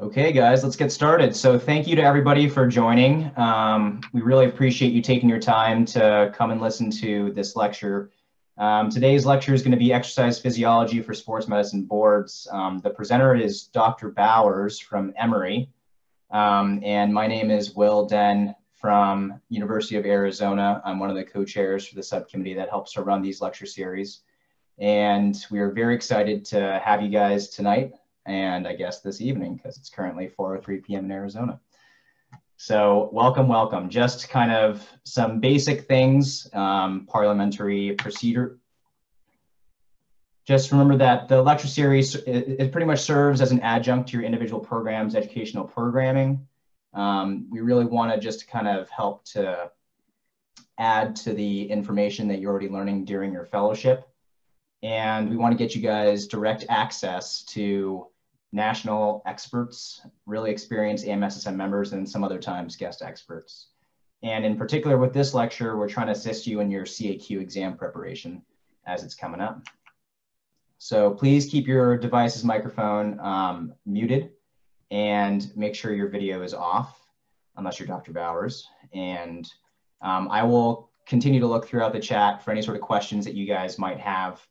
Okay, guys, let's get started. So thank you to everybody for joining. We really appreciate you taking your time to come and listen to this lecture. Today's lecture is going to be Exercise Physiology for Sports Medicine Boards. The presenter is Dr. Bowers from Emory, and my name is Will Denq from University of Arizona. I'm one of the co-chairs for the subcommittee that helps to run these lecture series. And we are very excited to have you guys tonight, and I guess this evening, because it's currently 4:03 p.m. in Arizona. So welcome, welcome. Just kind of some basic things, parliamentary procedure. Just remember that the lecture series, it pretty much serves as an adjunct to your individual program's educational programming. We really want to just kind of help to add to the information that you're already learning during your fellowship. And we want to get you guys direct access to national experts, really experienced AMSSM members, and some other times guest experts. And in particular with this lecture, we're trying to assist you in your CAQ exam preparation as it's coming up. So please keep your device's microphone muted and make sure your video is off, unless you're Dr. Bowers. And I will continue to look throughout the chat for any sort of questions that you guys might have.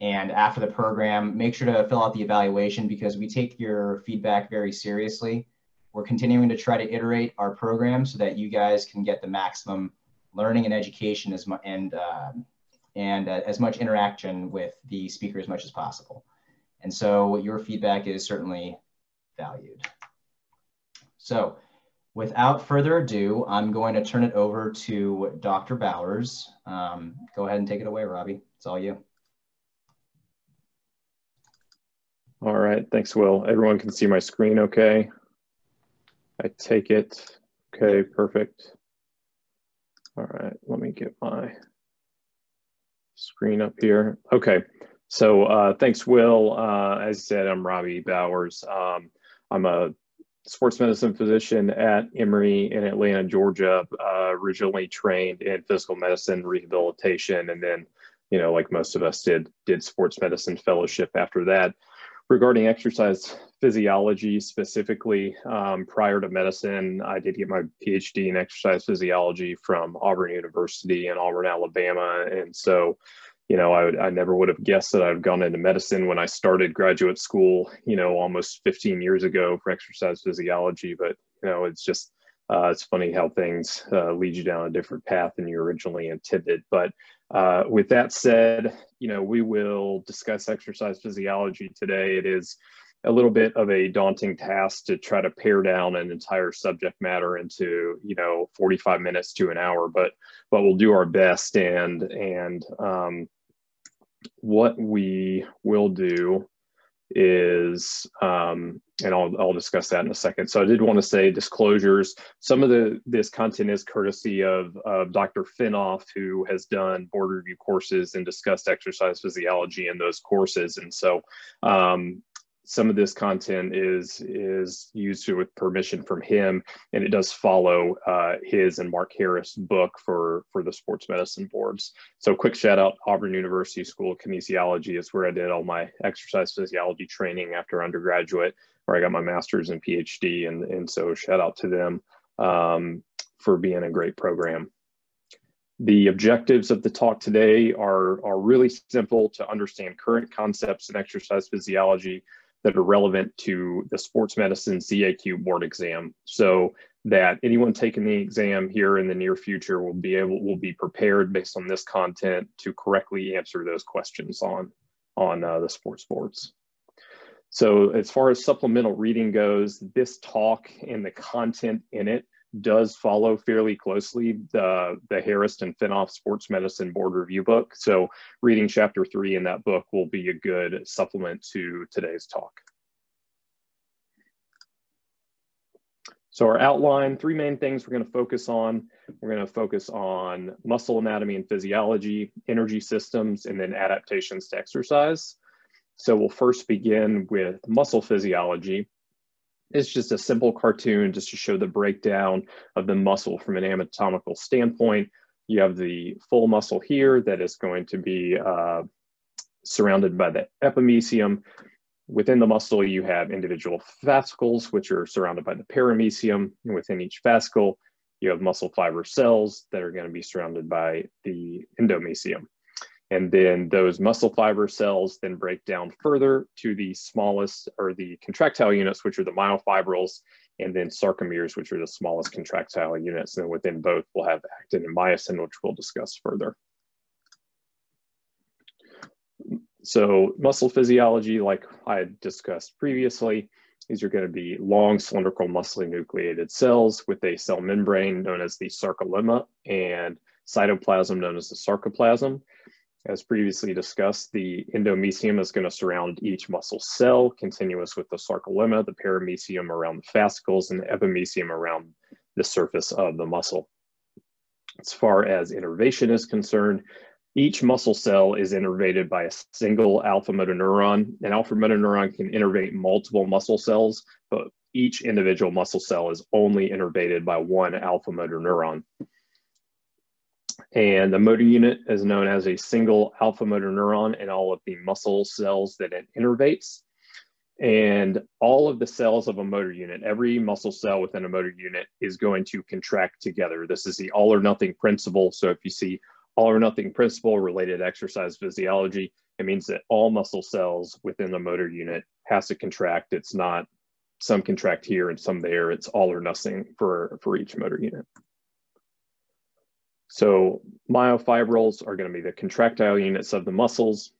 And after the program, make sure to fill out the evaluation because we take your feedback very seriously. We're continuing to try to iterate our program so that you guys can get the maximum learning and education and as much interaction with the speaker as much as possible. And so your feedback is certainly valued. So without further ado, I'm going to turn it over to Dr. Bowers. Go ahead and take it away, Robbie. It's all you. All right, thanks, Will. Everyone can see my screen okay? I take it. Okay, perfect. All right, let me get my screen up here. Okay, so thanks, Will. As I said, I'm Robbie Bowers. I'm a sports medicine physician at Emory in Atlanta, Georgia, originally trained in physical medicine rehabilitation, and then, you know, like most of us did sports medicine fellowship after that. Regarding exercise physiology specifically, prior to medicine, I did get my PhD in exercise physiology from Auburn University in Auburn, Alabama. And so, you know, I never would have guessed that I'd gone into medicine when I started graduate school, you know, almost 15 years ago for exercise physiology. But, you know, it's just, it's funny how things lead you down a different path than you originally intended. But with that said, you know, we will discuss exercise physiology today. It is a little bit of a daunting task to try to pare down an entire subject matter into, you know, 45 minutes to an hour, but we'll do our best. And what we will do is, and I'll discuss that in a second. So I did want to say disclosures. Some of this content is courtesy of Dr. Finoff, who has done board review courses and discussed exercise physiology in those courses. And so some of this content is used with permission from him, and it does follow his and Mark Harris' book for the sports medicine boards. So quick shout out, Auburn University School of Kinesiology is where I did all my exercise physiology training after undergraduate, where I got my master's and PhD, and so shout out to them for being a great program. The objectives of the talk today are really simple: to understand current concepts in exercise physiology that are relevant to the sports medicine CAQ board exam, so that anyone taking the exam here in the near future will be prepared based on this content to correctly answer those questions on the sports boards. So as far as supplemental reading goes, this talk and the content in it does follow fairly closely the Harris and Finoff Sports Medicine Board Review book. So reading chapter 3 in that book will be a good supplement to today's talk. So our outline, 3 main things we're going to focus on. We're going to focus on muscle anatomy and physiology, energy systems, and then adaptations to exercise. So we'll first begin with muscle physiology. It's just a simple cartoon just to show the breakdown of the muscle from an anatomical standpoint. You have the full muscle here that is going to be surrounded by the epimysium. Within the muscle, you have individual fascicles, which are surrounded by the paramecium. And within each fascicle, you have muscle fiber cells that are going to be surrounded by the endomecium. And then those muscle fiber cells then break down further to the smallest, or the contractile units, which are the myofibrils, and then sarcomeres, which are the smallest contractile units. And within both, we'll have actin and myosin, which we'll discuss further. So muscle physiology, like I had discussed previously, these are going to be long cylindrical muscly nucleated cells with a cell membrane known as the sarcolemma and cytoplasm known as the sarcoplasm. As previously discussed, the endomecium is going to surround each muscle cell, continuous with the sarcolemma, the paramecium around the fascicles, and the epimecium around the surface of the muscle. As far as innervation is concerned, each muscle cell is innervated by a single alpha motor neuron. An alpha motor neuron can innervate multiple muscle cells, but each individual muscle cell is only innervated by one alpha motor neuron. And the motor unit is known as a single alpha motor neuron in all of the muscle cells that it innervates. And all of the cells of a motor unit, every muscle cell within a motor unit is going to contract together. This is the all or nothing principle. So if you see all or nothing principle related to exercise physiology, it means that all muscle cells within the motor unit has to contract. It's not some contract here and some there. It's all or nothing for each motor unit. So myofibrils are going to be the contractile units of the muscles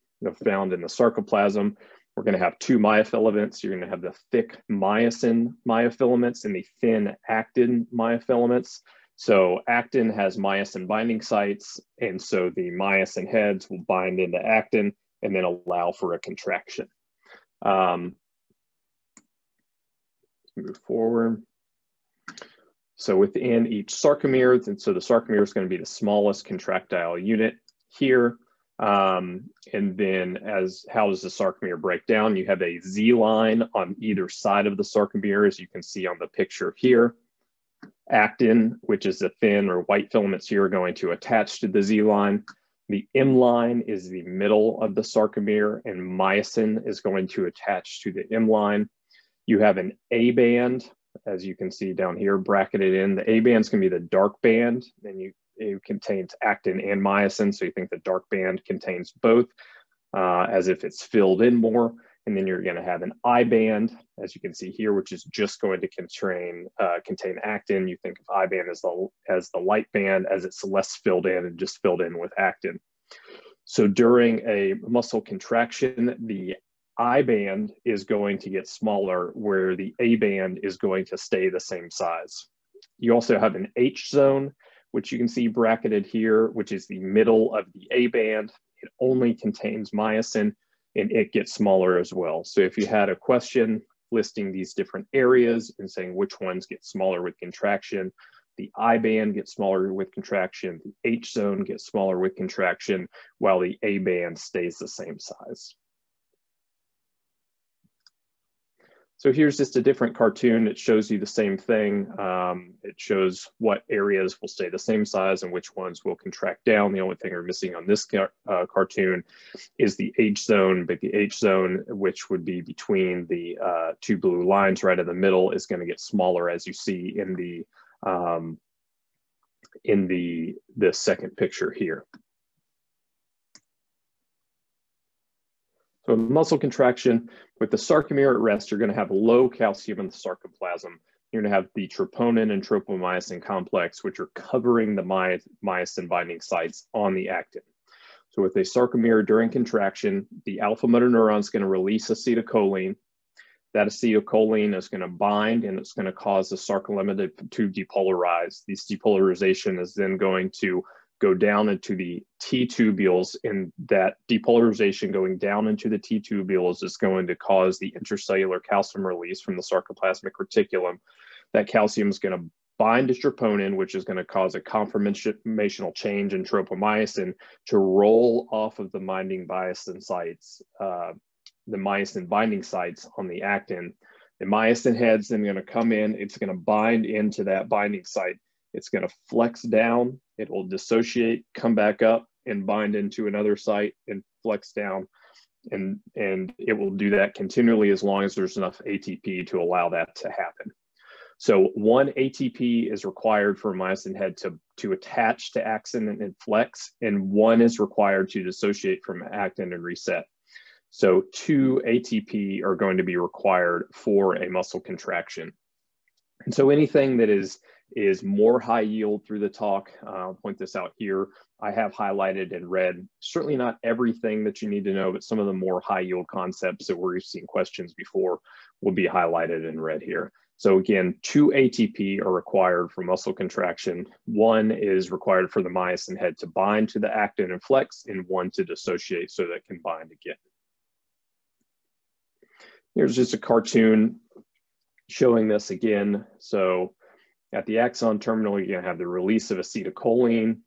found in the sarcoplasm. We're going to have two myofilaments. You're going to have the thick myosin myofilaments and the thin actin myofilaments. So actin has myosin binding sites, and so the myosin heads will bind into actin and then allow for a contraction. Let's move forward. So within each sarcomere, and so the sarcomere is going to be the smallest contractile unit here. And then how does the sarcomere break down? You have a Z line on either side of the sarcomere, as you can see on the picture here. Actin, which is the thin or white filaments here, are going to attach to the Z line. The M line is the middle of the sarcomere, and myosin is going to attach to the M line. You have an A band, as you can see down here, bracketed in. The A band is going to be the dark band, and it contains actin and myosin, so you think the dark band contains both, as if it's filled in more. And then you're going to have an I band, as you can see here, which is just going to contain actin. You think of I band as the light band, as it's less filled in and just filled in with actin. So during a muscle contraction, the I band is going to get smaller, where the A band is going to stay the same size. You also have an H zone, which you can see bracketed here, which is the middle of the A band. It only contains myosin, and it gets smaller as well. So if you had a question listing these different areas and saying which ones get smaller with contraction, the I band gets smaller with contraction, the H zone gets smaller with contraction, while the A band stays the same size. So here's just a different cartoon. It shows you the same thing. It shows what areas will stay the same size and which ones will contract down. The only thing we're missing on this cartoon is the H zone, but the H zone, which would be between the two blue lines right in the middle, is going to get smaller, as you see in the second picture here. So muscle contraction, with the sarcomere at rest, you're going to have low calcium in the sarcoplasm. You're going to have the troponin and tropomyosin complex, which are covering the myosin binding sites on the actin. So with a sarcomere during contraction, the alpha motor neuron is going to release acetylcholine. That acetylcholine is going to bind, and it's going to cause the sarcolemma to depolarize. This depolarization is then going to go down into the T tubules, and that depolarization going down into the T tubules is going to cause the intracellular calcium release from the sarcoplasmic reticulum. That calcium is going to bind to troponin, which is going to cause a conformational change in tropomyosin to roll off of the binding myosin sites, the myosin binding sites on the actin. The myosin head's then going to come in, it's going to bind into that binding site. It's going to flex down, it will dissociate, come back up and bind into another site and flex down. and it will do that continually as long as there's enough ATP to allow that to happen. So 1 ATP is required for myosin head to attach to axin and flex, and 1 is required to dissociate from actin and reset. So 2 ATP are going to be required for a muscle contraction. And so anything that is more high yield through the talk, I'll point this out here, I have highlighted in red. Certainly not everything that you need to know, but some of the more high yield concepts that we've seen questions before will be highlighted in red here. So again, 2 ATP are required for muscle contraction. 1 is required for the myosin head to bind to the actin and flex, and 1 to dissociate so that it can bind again. Here's just a cartoon showing this again. So at the axon terminal, you're going to have the release of acetylcholine,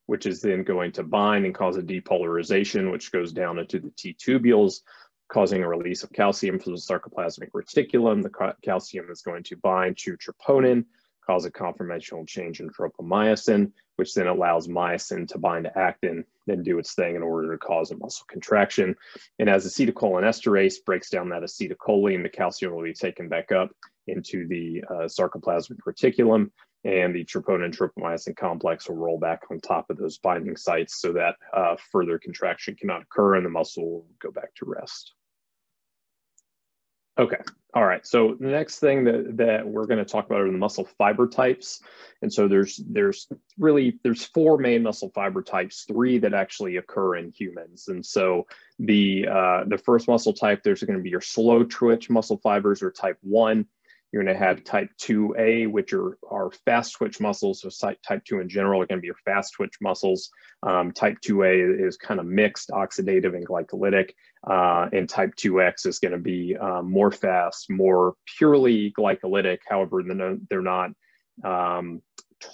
which is then going to bind and cause a depolarization, which goes down into the T tubules, causing a release of calcium from the sarcoplasmic reticulum. The calcium is going to bind to troponin, cause a conformational change in tropomyosin, which then allows myosin to bind to actin, then do its thing in order to cause a muscle contraction. And as acetylcholinesterase breaks down that acetylcholine, the calcium will be taken back up into the sarcoplasmic reticulum, and the troponin tropomyosin complex will roll back on top of those binding sites so that further contraction cannot occur and the muscle will go back to rest. Okay, all right, so the next thing that we're going to talk about are the muscle fiber types. And so there's 4 main muscle fiber types, 3 that actually occur in humans. And so the first muscle type, there's going to be your slow twitch muscle fibers, or type 1. You're going to have type 2A, which are fast twitch muscles. So type 2 in general are going to be your fast twitch muscles. Type 2A is kind of mixed, oxidative and glycolytic. And type 2X is going to be more fast, more purely glycolytic. However, they're not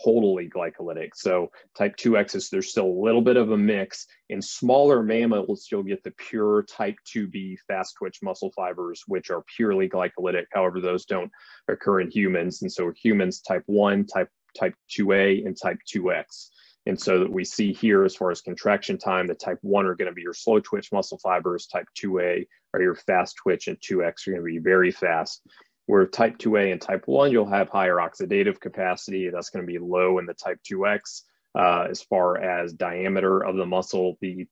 totally glycolytic. So type 2X there's still a little bit of a mix. In smaller mammals, you'll get the pure type 2B fast twitch muscle fibers, which are purely glycolytic. However, those don't occur in humans. And so humans type 1, type 2A, and type 2X. And so that we see here, as far as contraction time, the type 1 are going to be your slow twitch muscle fibers, type 2A are your fast twitch, and 2X are going to be very fast. Where type 2A and type 1, you'll have higher oxidative capacity. That's going to be low in the type 2X. As far as diameter of the muscle, the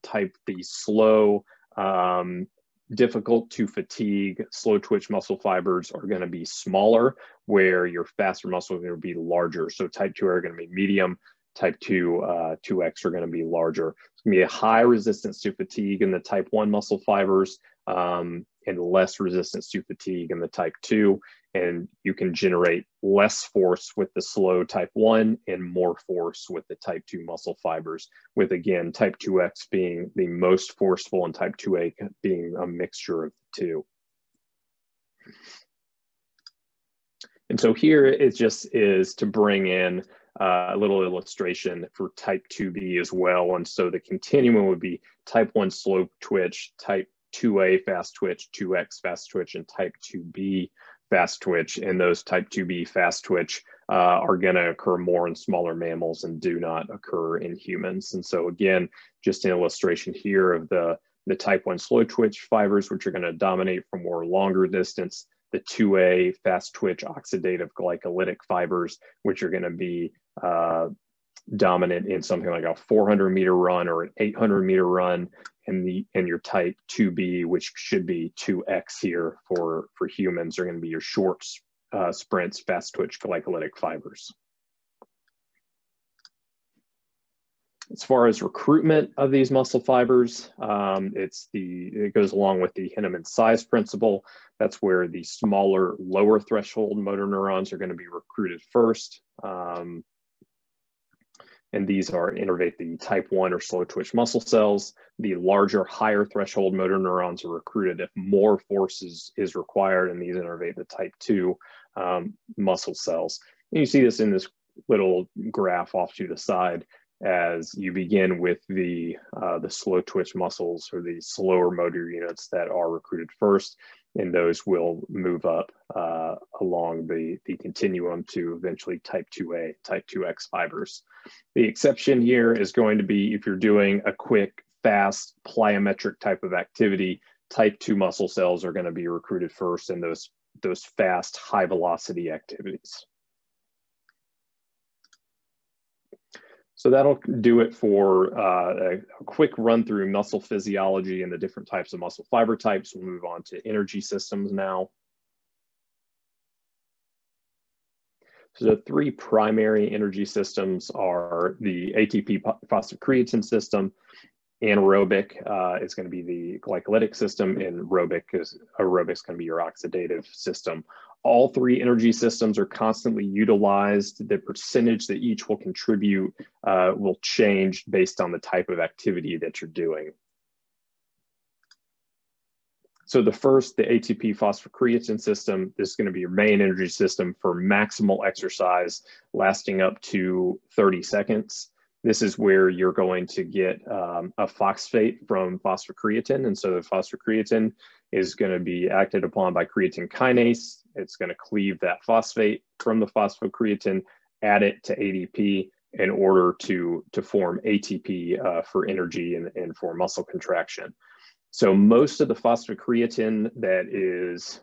slow, difficult to fatigue, slow twitch muscle fibers are going to be smaller, where your faster muscles are going to be larger. So type 2 are going to be medium, type 2X are going to be larger. It's going to be a high resistance to fatigue in the type 1 muscle fibers, and less resistance to fatigue in the type 2, and you can generate less force with the slow type 1 and more force with the type 2 muscle fibers, with again type 2X being the most forceful and type 2A being a mixture of the two. And so here it just is to bring in a little illustration for type 2B as well. And so the continuum would be type 1 slow twitch, type 2A fast twitch, 2X fast twitch, and type 2B fast twitch. And those type 2B fast twitch are going to occur more in smaller mammals and do not occur in humans. And so again, just an illustration here of the type 1 slow twitch fibers, which are going to dominate for more longer distance, the 2A fast twitch oxidative glycolytic fibers, which are going to be dominant in something like a 400-meter run or an 800-meter run, and your type 2B, which should be 2X here for humans, are going to be your short sprints, fast twitch glycolytic fibers. As far as recruitment of these muscle fibers, it goes along with the Henneman size principle. That's where the smaller, lower threshold motor neurons are going to be recruited first. And these innervate the type 1 or slow twitch muscle cells. The larger, higher threshold motor neurons are recruited if more force is required, and these innervate the type 2 muscle cells. And you see this in this little graph off to the side, as you begin with the slow twitch muscles, or the slower motor units that are recruited first, and those will move up along the continuum to eventually type 2A, type 2X fibers. The exception here is going to be if you're doing a quick fast plyometric type of activity, type 2 muscle cells are going to be recruited first in those fast, high velocity activities. So that'll do it for a quick run through muscle physiology and the different types of muscle fiber types. We'll move on to energy systems now. So the three primary energy systems are the ATP phosphocreatine system. Anaerobic is going to be the glycolytic system, and aerobic is going to be your oxidative system. All three energy systems are constantly utilized. The percentage that each will contribute will change based on the type of activity that you're doing. So the first, the ATP phosphocreatine system, this is going to be your main energy system for maximal exercise lasting up to 30 seconds. This is where you're going to get a phosphate from phosphocreatine. And so the phosphocreatine is going to be acted upon by creatine kinase. It's going to cleave that phosphate from the phosphocreatine, add it to ADP in order to form ATP for energy and for muscle contraction. So most of the phosphocreatine that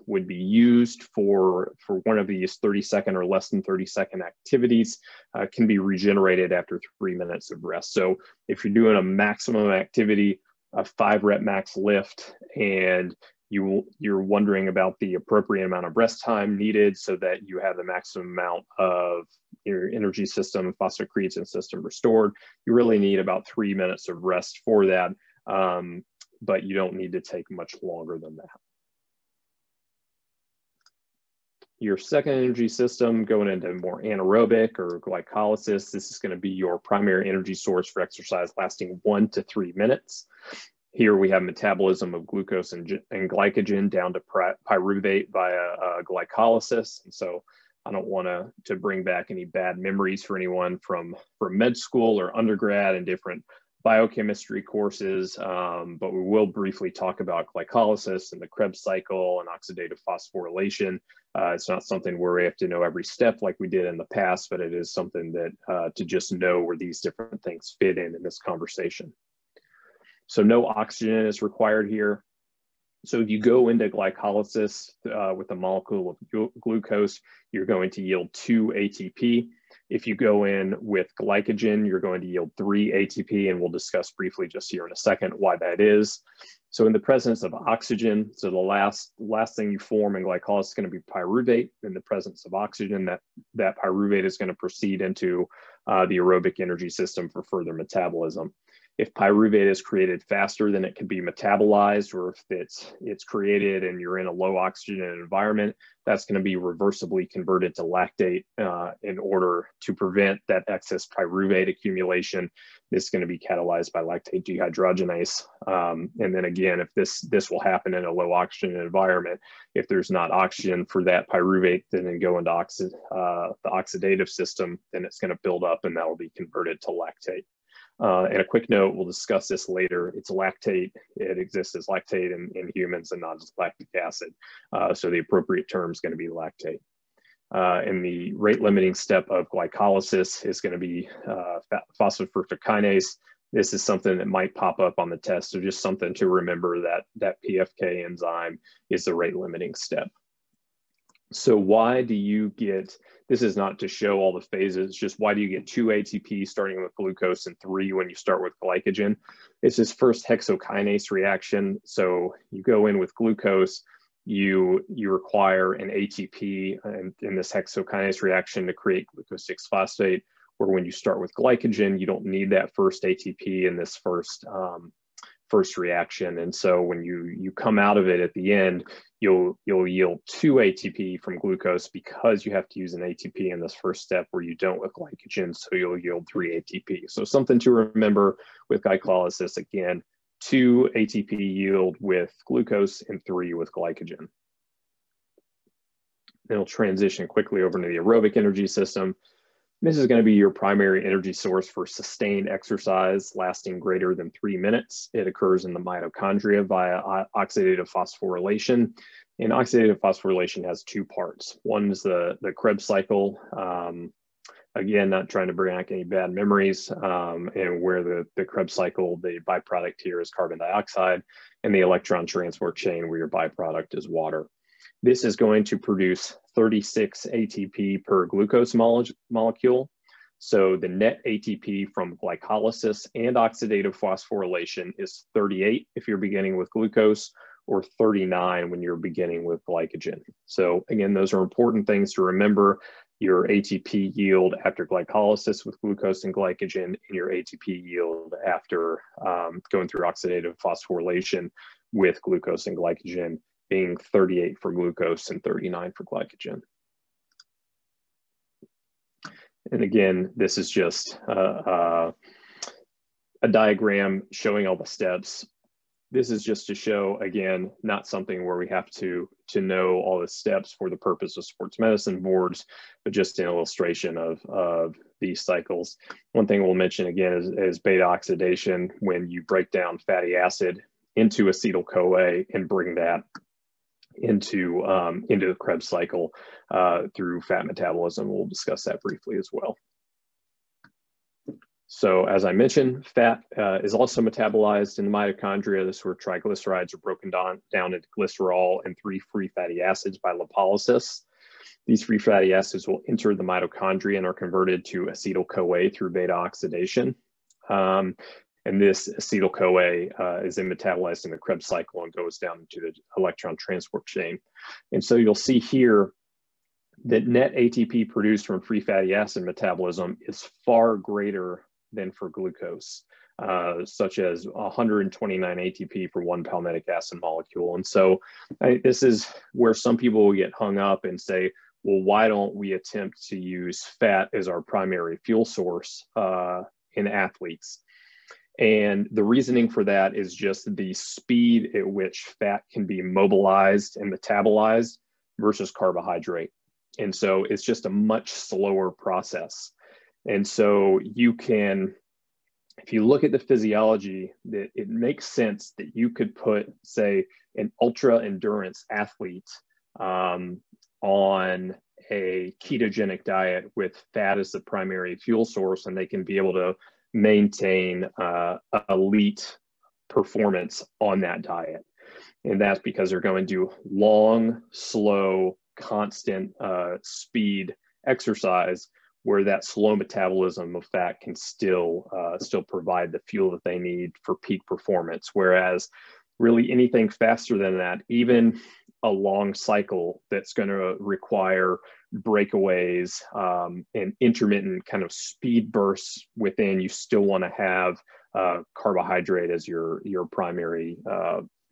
would be used for one of these 30-second or less than 30-second activities can be regenerated after 3 minutes of rest. So if you're doing a maximum activity, a 5-rep max lift, and you're wondering about the appropriate amount of rest time needed so that you have the maximum amount of your energy system, phosphocreatine system restored, you really need about 3 minutes of rest for that. But you don't need to take much longer than that. Your second energy system, going into more anaerobic or glycolysis, this is going to be your primary energy source for exercise lasting 1 to 3 minutes. Here we have metabolism of glucose and glycogen down to pyruvate via glycolysis. And so I don't want to bring back any bad memories for anyone from med school or undergrad and different biochemistry courses, but we will briefly talk about glycolysis and the Krebs cycle and oxidative phosphorylation. It's not something where we have to know every step like we did in the past, but it is something that to just know where these different things fit in this conversation. So no oxygen is required here. So if you go into glycolysis with a molecule of glucose, you're going to yield 2 ATP. If you go in with glycogen, you're going to yield 3 ATP, and we'll discuss briefly just here in a second why that is. So in the presence of oxygen, so the last thing you form in glycolysis is going to be pyruvate. In the presence of oxygen, that pyruvate is going to proceed into the aerobic energy system for further metabolism. If pyruvate is created faster than it can be metabolized, or if it's created and you're in a low oxygen environment, that's going to be reversibly converted to lactate in order to prevent that excess pyruvate accumulation. This is going to be catalyzed by lactate dehydrogenase. And then again, if this will happen in a low oxygen environment, if there's not oxygen for that pyruvate, then go into the oxidative system, then it's going to build up and that will be converted to lactate. And a quick note, we'll discuss this later. It's lactate. It exists as lactate in humans and not as lactic acid. So the appropriate term is going to be lactate. And the rate limiting step of glycolysis is going to be phosphofructokinase. This is something that might pop up on the test. So just something to remember that PFK enzyme is the rate limiting step. So why do you get, this is not to show all the phases, just why do you get 2 ATP starting with glucose and 3 when you start with glycogen? It's this first hexokinase reaction. So you go in with glucose, you require an ATP in this hexokinase reaction to create glucose 6-phosphate, where when you start with glycogen, you don't need that first ATP in this first reaction. And so when you come out of it at the end, you'll yield 2 ATP from glucose because you have to use an ATP in this first step where you don't with glycogen, so you'll yield 3 ATP. So something to remember with glycolysis, again, 2 ATP yield with glucose and 3 with glycogen. Then we'll transition quickly over to the aerobic energy system. This is going to be your primary energy source for sustained exercise lasting greater than 3 minutes. It occurs in the mitochondria via oxidative phosphorylation. And oxidative phosphorylation has 2 parts. One is the Krebs cycle Again, not trying to bring back any bad memories, and where the Krebs cycle, the byproduct here is carbon dioxide, and the electron transport chain where your byproduct is water. This is going to produce 36 ATP per glucose molecule. So the net ATP from glycolysis and oxidative phosphorylation is 38 if you're beginning with glucose, or 39 when you're beginning with glycogen. So again, those are important things to remember. Your ATP yield after glycolysis with glucose and glycogen, and your ATP yield after going through oxidative phosphorylation with glucose and glycogen being 38 for glucose and 39 for glycogen. And again, this is just a diagram showing all the steps. This is just to show, again, not something where we have to know all the steps for the purpose of sports medicine boards, but just an illustration of these cycles. One thing we'll mention again is beta oxidation, when you break down fatty acid into acetyl-CoA and bring that into the Krebs cycle through fat metabolism. We'll discuss that briefly as well. So as I mentioned, fat is also metabolized in the mitochondria. This is where triglycerides are broken down into glycerol and 3 free fatty acids by lipolysis. These free fatty acids will enter the mitochondria and are converted to acetyl-CoA through beta oxidation. And this acetyl-CoA is then metabolized in the Krebs cycle and goes down into the electron transport chain. And so you'll see here that net ATP produced from free fatty acid metabolism is far greater than for glucose, such as 129 ATP for 1 palmitic acid molecule. And so this is where some people will get hung up and say, well, why don't we attempt to use fat as our primary fuel source in athletes? And the reasoning for that is just the speed at which fat can be mobilized and metabolized versus carbohydrate. And so it's just a much slower process. And so you can, if you look at the physiology, that it makes sense that you could put, say, an ultra endurance athlete on a ketogenic diet with fat as the primary fuel source, and they can be able to maintain elite performance on that diet. And that's because they're going to do long, slow, constant speed exercise, where that slow metabolism of fat can still provide the fuel that they need for peak performance. Whereas really anything faster than that, even a long cycle that's going to require breakaways and intermittent kind of speed bursts within, you still want to have carbohydrate as your primary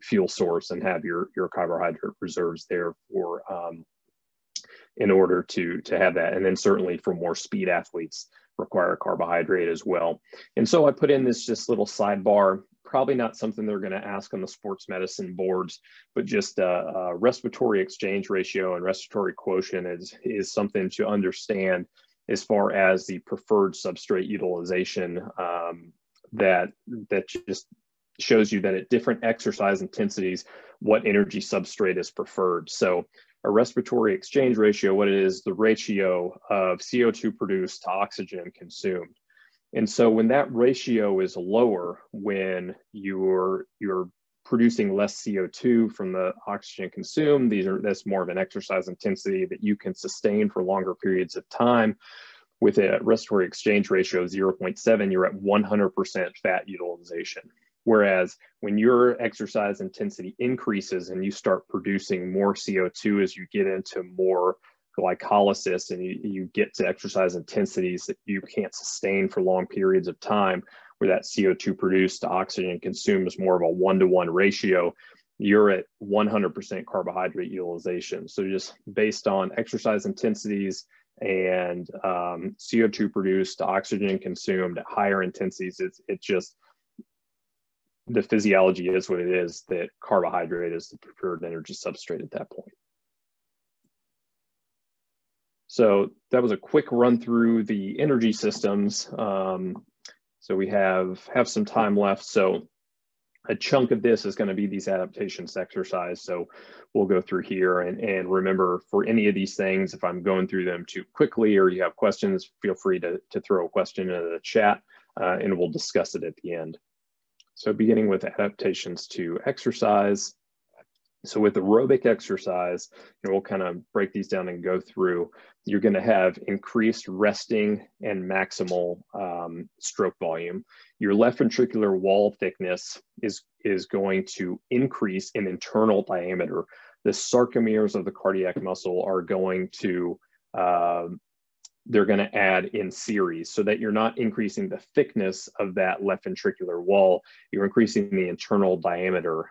fuel source, and have your carbohydrate reserves there for in order to have that. And then certainly for more speed athletes require carbohydrate as well. And so I put in this just little sidebar, probably not something they're going to ask on the sports medicine boards, but just respiratory exchange ratio and respiratory quotient is something to understand as far as the preferred substrate utilization, that just shows you that at different exercise intensities, what energy substrate is preferred. So a respiratory exchange ratio, what it is, the ratio of CO2 produced to oxygen consumed. And so when that ratio is lower, when you're producing less CO2 from the oxygen consumed, that's more of an exercise intensity that you can sustain for longer periods of time. With a respiratory exchange ratio of 0.7, you're at 100% fat utilization. Whereas when your exercise intensity increases and you start producing more CO2 as you get into more glycolysis, and you get to exercise intensities that you can't sustain for long periods of time, where that CO2 produced to oxygen consumed is more of a 1-to-1 ratio, you're at 100% carbohydrate utilization. So just based on exercise intensities and CO2 produced to oxygen consumed at higher intensities, it's just, the physiology is what it is, that carbohydrate is the preferred energy substrate at that point. So that was a quick run through the energy systems. So we have some time left. So a chunk of this is going to be these adaptations exercise. So we'll go through here and remember, for any of these things, if I'm going through them too quickly or you have questions, feel free to throw a question into the chat and we'll discuss it at the end. So beginning with adaptations to exercise. So with aerobic exercise, we'll kind of break these down and go through. You're going to have increased resting and maximal stroke volume. Your left ventricular wall thickness is going to increase in internal diameter. The sarcomeres of the cardiac muscle are going to they're going to add in series, so that you're not increasing the thickness of that left ventricular wall. You're increasing the internal diameter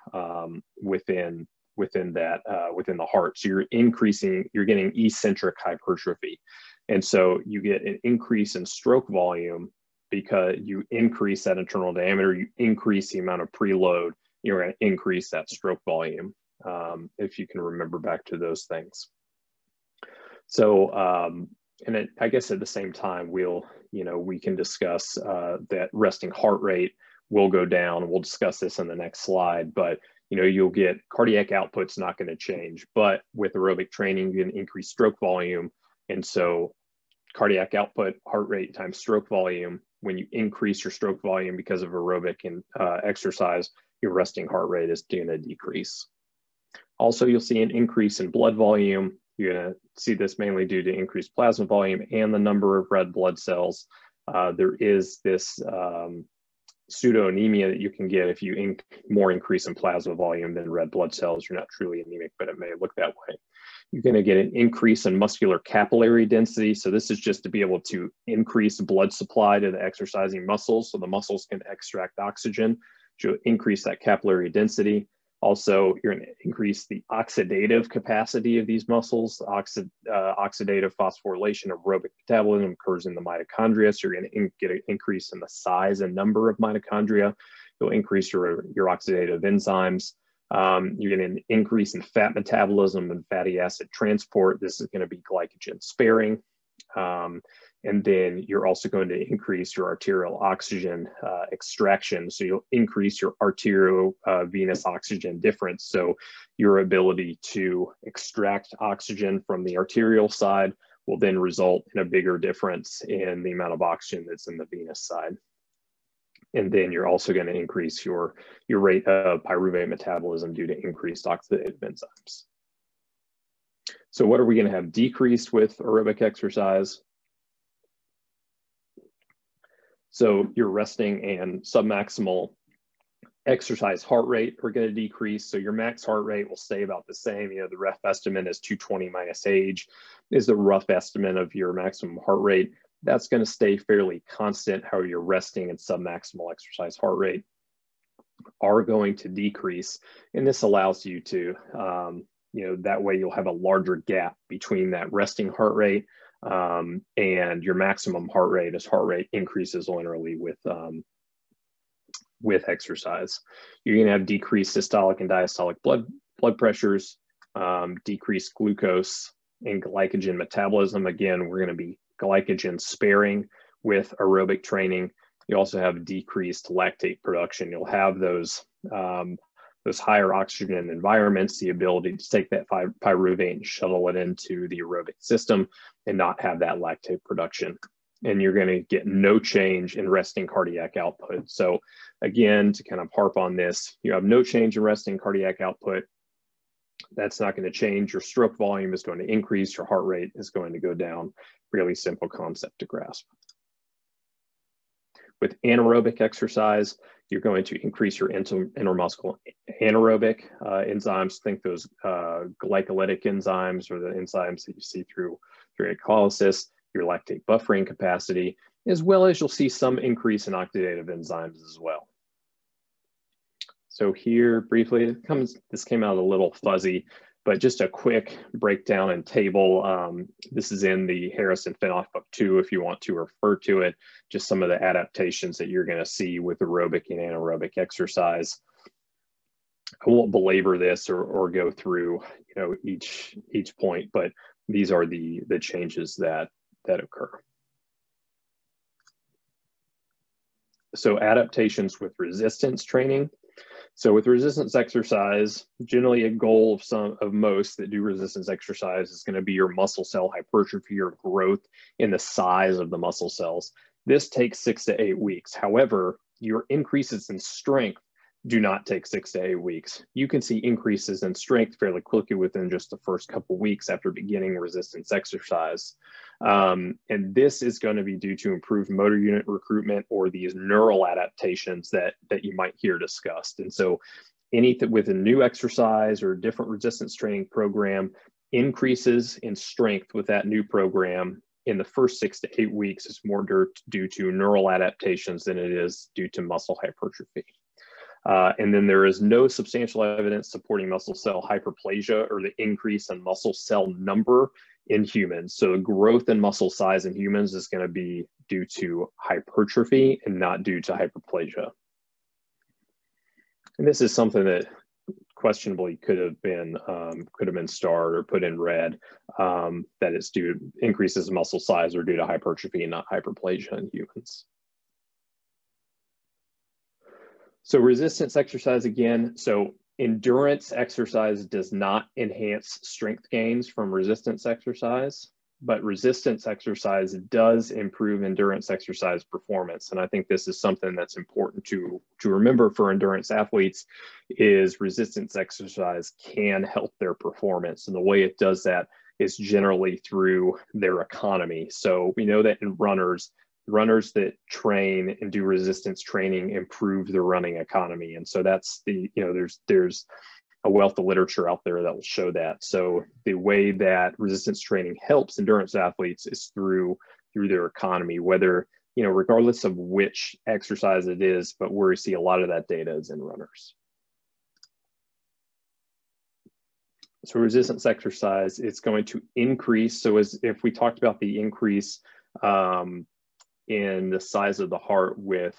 within the heart. So you're getting eccentric hypertrophy. And so you get an increase in stroke volume because you increase that internal diameter, you increase the amount of preload, you're going to increase that stroke volume, if you can remember back to those things. So, I guess at the same time, we can discuss that resting heart rate will go down. We'll discuss this in the next slide, but you'll get cardiac output's not going to change, but with aerobic training, you can increase stroke volume. And so cardiac output, heart rate times stroke volume, when you increase your stroke volume because of aerobic and exercise, your resting heart rate is going to decrease. Also, you'll see an increase in blood volume. You're going to see this mainly due to increased plasma volume and the number of red blood cells. There is this pseudoanemia that you can get if you more increase in plasma volume than red blood cells. You're not truly anemic, but it may look that way. You're going to get an increase in muscular capillary density. So this is just to be able to increase blood supply to the exercising muscles, so the muscles can extract oxygen to increase that capillary density. Also, you're going to increase the oxidative capacity of these muscles. Oxidative phosphorylation of aerobic metabolism occurs in the mitochondria, so you're going to get an increase in the size and number of mitochondria. You'll increase your oxidative enzymes. You're going to increase in fat metabolism and fatty acid transport. This is going to be glycogen sparing. And then you're also going to increase your arterial oxygen extraction. So you'll increase your arterial venous oxygen difference. So your ability to extract oxygen from the arterial side will then result in a bigger difference in the amount of oxygen that's in the venous side. And then you're also going to increase your rate of pyruvate metabolism due to increased oxidative enzymes. So what are we going to have decreased with aerobic exercise? So your resting and submaximal exercise heart rate are going to decrease. So your max heart rate will stay about the same. The rough estimate is 220 minus age is the rough estimate of your maximum heart rate. That's going to stay fairly constant. However, your resting and submaximal exercise heart rate are going to decrease. And this allows you to, that way you'll have a larger gap between that resting heart rate and your maximum heart rate as heart rate increases linearly with exercise. You're going to have decreased systolic and diastolic blood pressures, decreased glucose and glycogen metabolism. Again, we're going to be glycogen sparing with aerobic training. You also have decreased lactate production. You'll have those higher oxygen environments, the ability to take that pyruvate and shuttle it into the aerobic system and not have that lactate production. And you're going to get no change in resting cardiac output. So again, to kind of harp on this, you have no change in resting cardiac output. That's not going to change. Your stroke volume is going to increase. Your heart rate is going to go down. Really simple concept to grasp. With anaerobic exercise, you're going to increase your intermuscular anaerobic enzymes. Think those glycolytic enzymes or the enzymes that you see through glycolysis, your lactate buffering capacity, as well as you'll see some increase in oxidative enzymes as well. So here briefly, this came out a little fuzzy, but just a quick breakdown and table. This is in the Harrison Finoff book 2, if you want to refer to it, just some of the adaptations that you're going to see with aerobic and anaerobic exercise. I won't belabor this or go through each point, but these are the changes that occur. So adaptations with resistance training. So with resistance exercise, generally a goal of most that do resistance exercise is going to be your muscle cell hypertrophy or growth in the size of the muscle cells. This takes 6 to 8 weeks. However, your increases in strength do not take 6 to 8 weeks. You can see increases in strength fairly quickly within just the first couple weeks after beginning resistance exercise. And this is going to be due to improved motor unit recruitment or these neural adaptations that you might hear discussed. And so anything with a new exercise or different resistance training program, increases in strength with that new program in the first 6 to 8 weeks is more due to neural adaptations than it is due to muscle hypertrophy. And then there is no substantial evidence supporting muscle cell hyperplasia or the increase in muscle cell number in humans. So growth in muscle size in humans is going to be due to hypertrophy and not due to hyperplasia. And this is something that questionably could have been starred or put in red, that it's due to increases in muscle size or due to hypertrophy and not hyperplasia in humans. So resistance exercise again, so endurance exercise does not enhance strength gains from resistance exercise, but resistance exercise does improve endurance exercise performance. And I think this is something that's important to remember for endurance athletes is resistance exercise can help their performance. And the way it does that is generally through their economy. So we know that in runners that train and do resistance training improve their running economy. And so that's the, there's a wealth of literature out there that will show that. So the way that resistance training helps endurance athletes is through their economy, whether, regardless of which exercise it is, but where we see a lot of that data is in runners. So resistance exercise, it's going to increase. So if we talked about the increase in the size of the heart with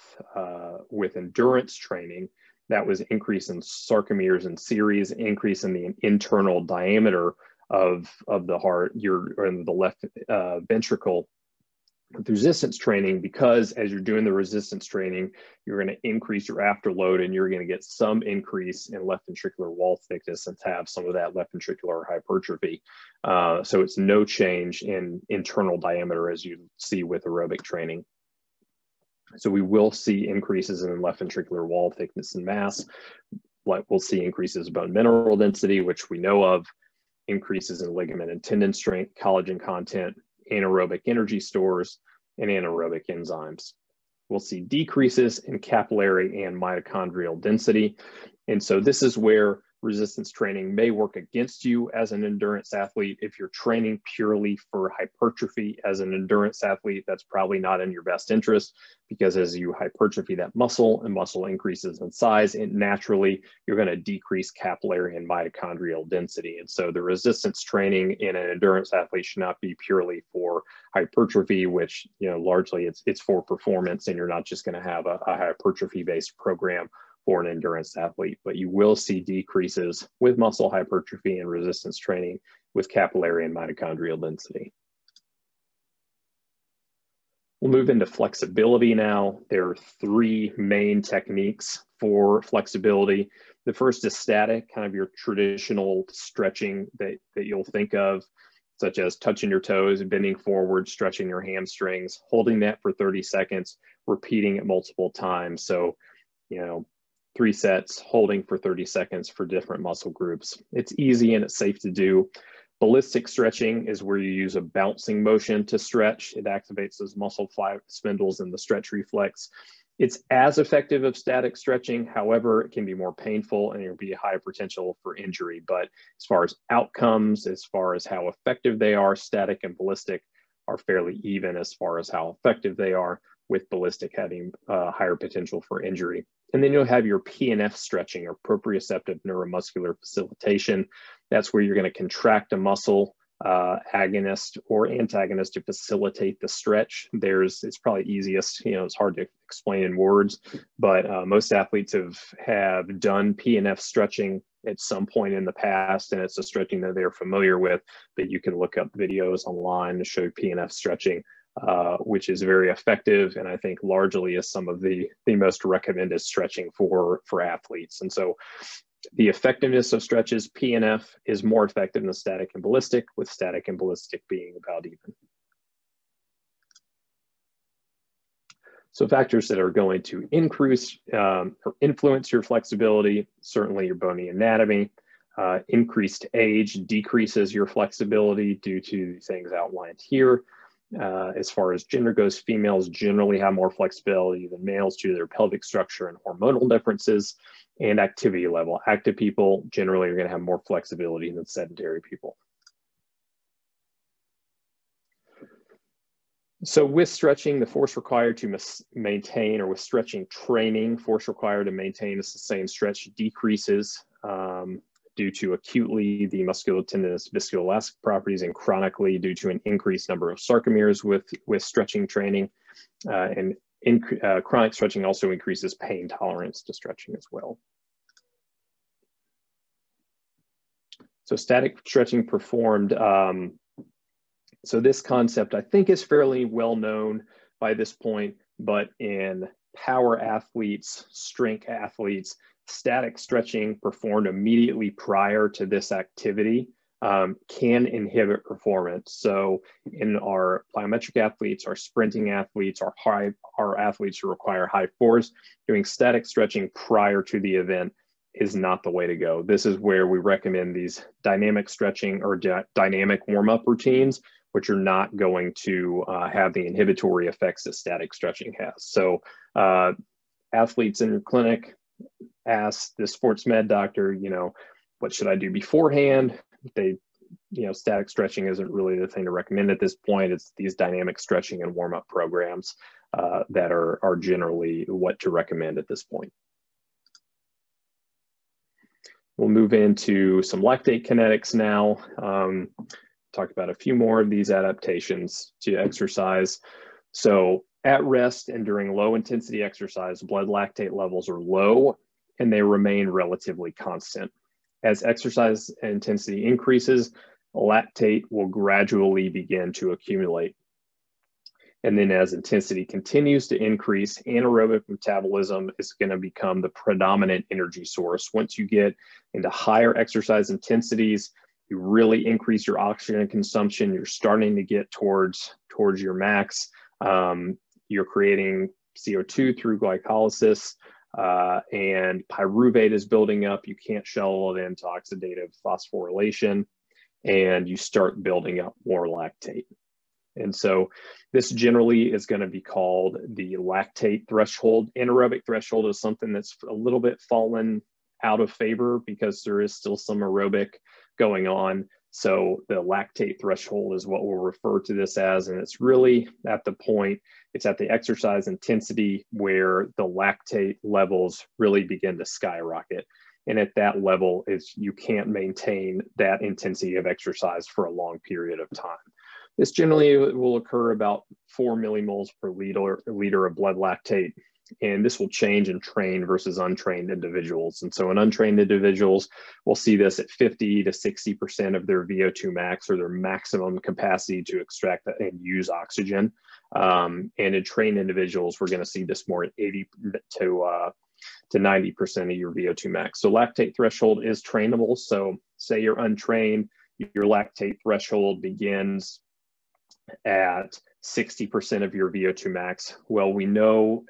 endurance training, that was increase in sarcomeres and series, increase in the internal diameter of the heart, in the left ventricle. With resistance training, because as you're doing the resistance training, you're going to increase your afterload and you're going to get some increase in left ventricular wall thickness and have some of that left ventricular hypertrophy. So it's no change in internal diameter as you see with aerobic training. So we will see increases in left ventricular wall thickness and mass. Like we'll see increases in bone mineral density, which we know of, increases in ligament and tendon strength, collagen content, anaerobic energy stores, and anaerobic enzymes. We'll see decreases in capillary and mitochondrial density. And so this is where resistance training may work against you as an endurance athlete. If you're training purely for hypertrophy as an endurance athlete, that's probably not in your best interest, because as you hypertrophy that muscle and muscle increases in size, and naturally you're going to decrease capillary and mitochondrial density. And so the resistance training in an endurance athlete should not be purely for hypertrophy, which largely it's for performance, and you're not just going to have a hypertrophy based program for an endurance athlete, but you will see decreases with muscle hypertrophy and resistance training with capillary and mitochondrial density. We'll move into flexibility now. There are 3 main techniques for flexibility. The first is static, kind of your traditional stretching that you'll think of, such as touching your toes, bending forward, stretching your hamstrings, holding that for 30 seconds, repeating it multiple times. So, 3 sets, holding for 30 seconds for different muscle groups. It's easy and it's safe to do. Ballistic stretching is where you use a bouncing motion to stretch. It activates those muscle spindles and the stretch reflex. It's as effective as static stretching. However, it can be more painful and there'll be a high potential for injury. But as far as outcomes, as far as how effective they are, static and ballistic are fairly even as far as how effective they are, with ballistic having higher potential for injury. And then you'll have your PNF stretching, or proprioceptive neuromuscular facilitation. That's where you're going to contract a muscle, agonist or antagonist, to facilitate the stretch. It's probably easiest, it's hard to explain in words, but most athletes have done PNF stretching at some point in the past, and it's a stretching that they're familiar with, but you can look up videos online to show PNF stretching. which is very effective, and I think largely is some of the most recommended stretching for athletes. And so the effectiveness of stretches, PNF, is more effective than static and ballistic, with static and ballistic being about even. So factors that are going to increase or influence your flexibility, certainly your bony anatomy. Increased age decreases your flexibility due to things outlined here. As far as gender goes, females generally have more flexibility than males due to their pelvic structure and hormonal differences. And activity level. Active people generally are going to have more flexibility than sedentary people. So with stretching, the force required to maintain, or with stretching training, force required to maintain a sustained stretch decreases due to acutely the musculotendinous viscoelastic properties, and chronically due to an increased number of sarcomeres with stretching training. Chronic stretching also increases pain tolerance to stretching as well. So static stretching performed, so this concept I think is fairly well known by this point, but in power athletes, strength athletes, static stretching performed immediately prior to this activity can inhibit performance. So in our plyometric athletes, our sprinting athletes, our athletes who require high force, doing static stretching prior to the event is not the way to go. This is where we recommend these dynamic stretching or dynamic warm-up routines, which are not going to have the inhibitory effects that static stretching has. So athletes in your clinic, ask the sports med doctor, what should I do beforehand? Static stretching isn't really the thing to recommend at this point. It's these dynamic stretching and warm-up programs that are generally what to recommend at this point. We'll move into some lactate kinetics now. Talk about a few more of these adaptations to exercise. So at rest and during low intensity exercise, blood lactate levels are low and they remain relatively constant. As exercise intensity increases, lactate will gradually begin to accumulate. And then as intensity continues to increase, anaerobic metabolism is going to become the predominant energy source. Once you get into higher exercise intensities, you really increase your oxygen consumption, you're starting to get towards your max. You're creating CO2 through glycolysis, and pyruvate is building up. You can't shuttle it into oxidative phosphorylation, and you start building up more lactate. And so this generally is going to be called the lactate threshold. Anaerobic threshold is something that's a little bit fallen out of favor because there is still some aerobic going on. So the lactate threshold is what we'll refer to this as. And it's really at the point, it's at the exercise intensity where the lactate levels really begin to skyrocket. And at that level, you can't maintain that intensity of exercise for a long period of time. This generally will occur about 4 millimoles per liter of blood lactate. And this will change in trained versus untrained individuals. And so in untrained individuals, we'll see this at 50 to 60% of their VO2 max, or their maximum capacity to extract and use oxygen. And in trained individuals, we're going to see this more at 80 to 90% of your VO2 max. So lactate threshold is trainable. So say you're untrained, your lactate threshold begins at 60% of your VO2 max. Well, we know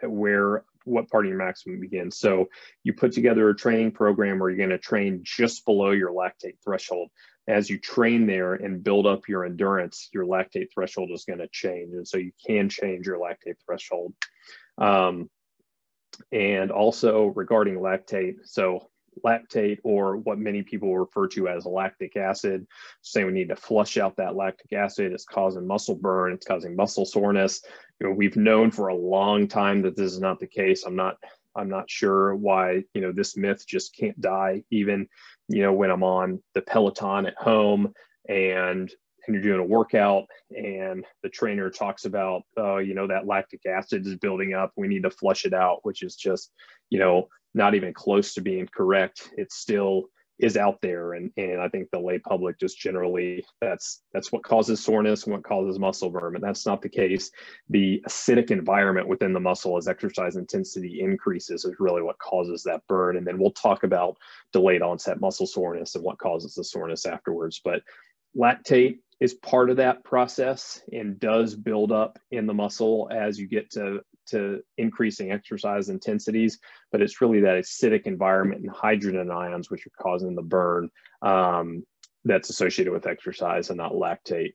what part of your maximum begins. So you put together a training program where you're going to train just below your lactate threshold. As you train there and build up your endurance, your lactate threshold is going to change. And so you can change your lactate threshold. And also regarding lactate, so lactate, or what many people refer to as lactic acid, saying we need to flush out that lactic acid. It's causing muscle burn, it's causing muscle soreness. We've known for a long time that this is not the case. I'm not sure why this myth just can't die. Even when I'm on the Peloton at home and you're doing a workout and the trainer talks about, that lactic acid is building up, we need to flush it out, which is just, not even close to being correct. It's still is out there, and I think the lay public just generally, that's what causes soreness and what causes muscle burn, and that's not the case. The acidic environment within the muscle as exercise intensity increases is really what causes that burn, and then we'll talk about delayed onset muscle soreness and what causes the soreness afterwards. But lactate is part of that process and does build up in the muscle as you get to increasing exercise intensities, but it's really that acidic environment and hydrogen ions which are causing the burn that's associated with exercise and not lactate.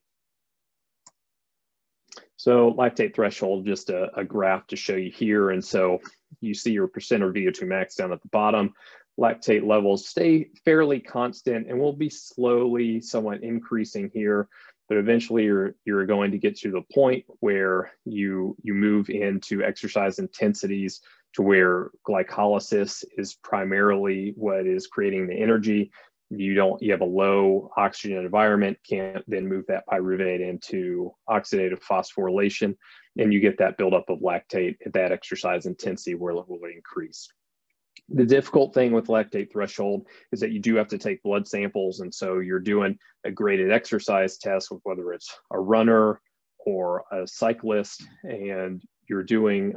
So lactate threshold, just a graph to show you here. And so you see your percent or VO2 max down at the bottom. Lactate levels stay fairly constant and will be slowly somewhat increasing here, but eventually you're going to get to the point where you move into exercise intensities to where glycolysis is primarily what is creating the energy. You have a low oxygen environment, can't then move that pyruvate into oxidative phosphorylation, and you get that buildup of lactate at that exercise intensity where it will increase. The difficult thing with lactate threshold is that you do have to take blood samples. And so you're doing a graded exercise test with whether it's a runner or a cyclist, and you're doing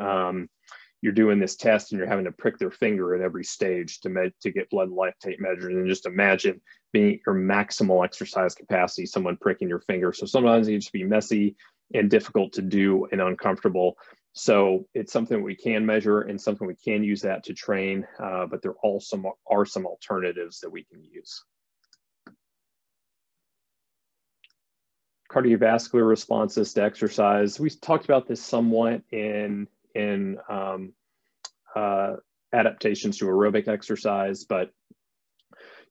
this test and you're having to prick their finger at every stage to get blood lactate measured. And just imagine being your maximal exercise capacity, someone pricking your finger. So sometimes it just be messy and difficult to do and uncomfortable. So it's something we can measure and something we can use that to train, but there also are some alternatives that we can use. Cardiovascular responses to exercise. We talked about this somewhat in adaptations to aerobic exercise, but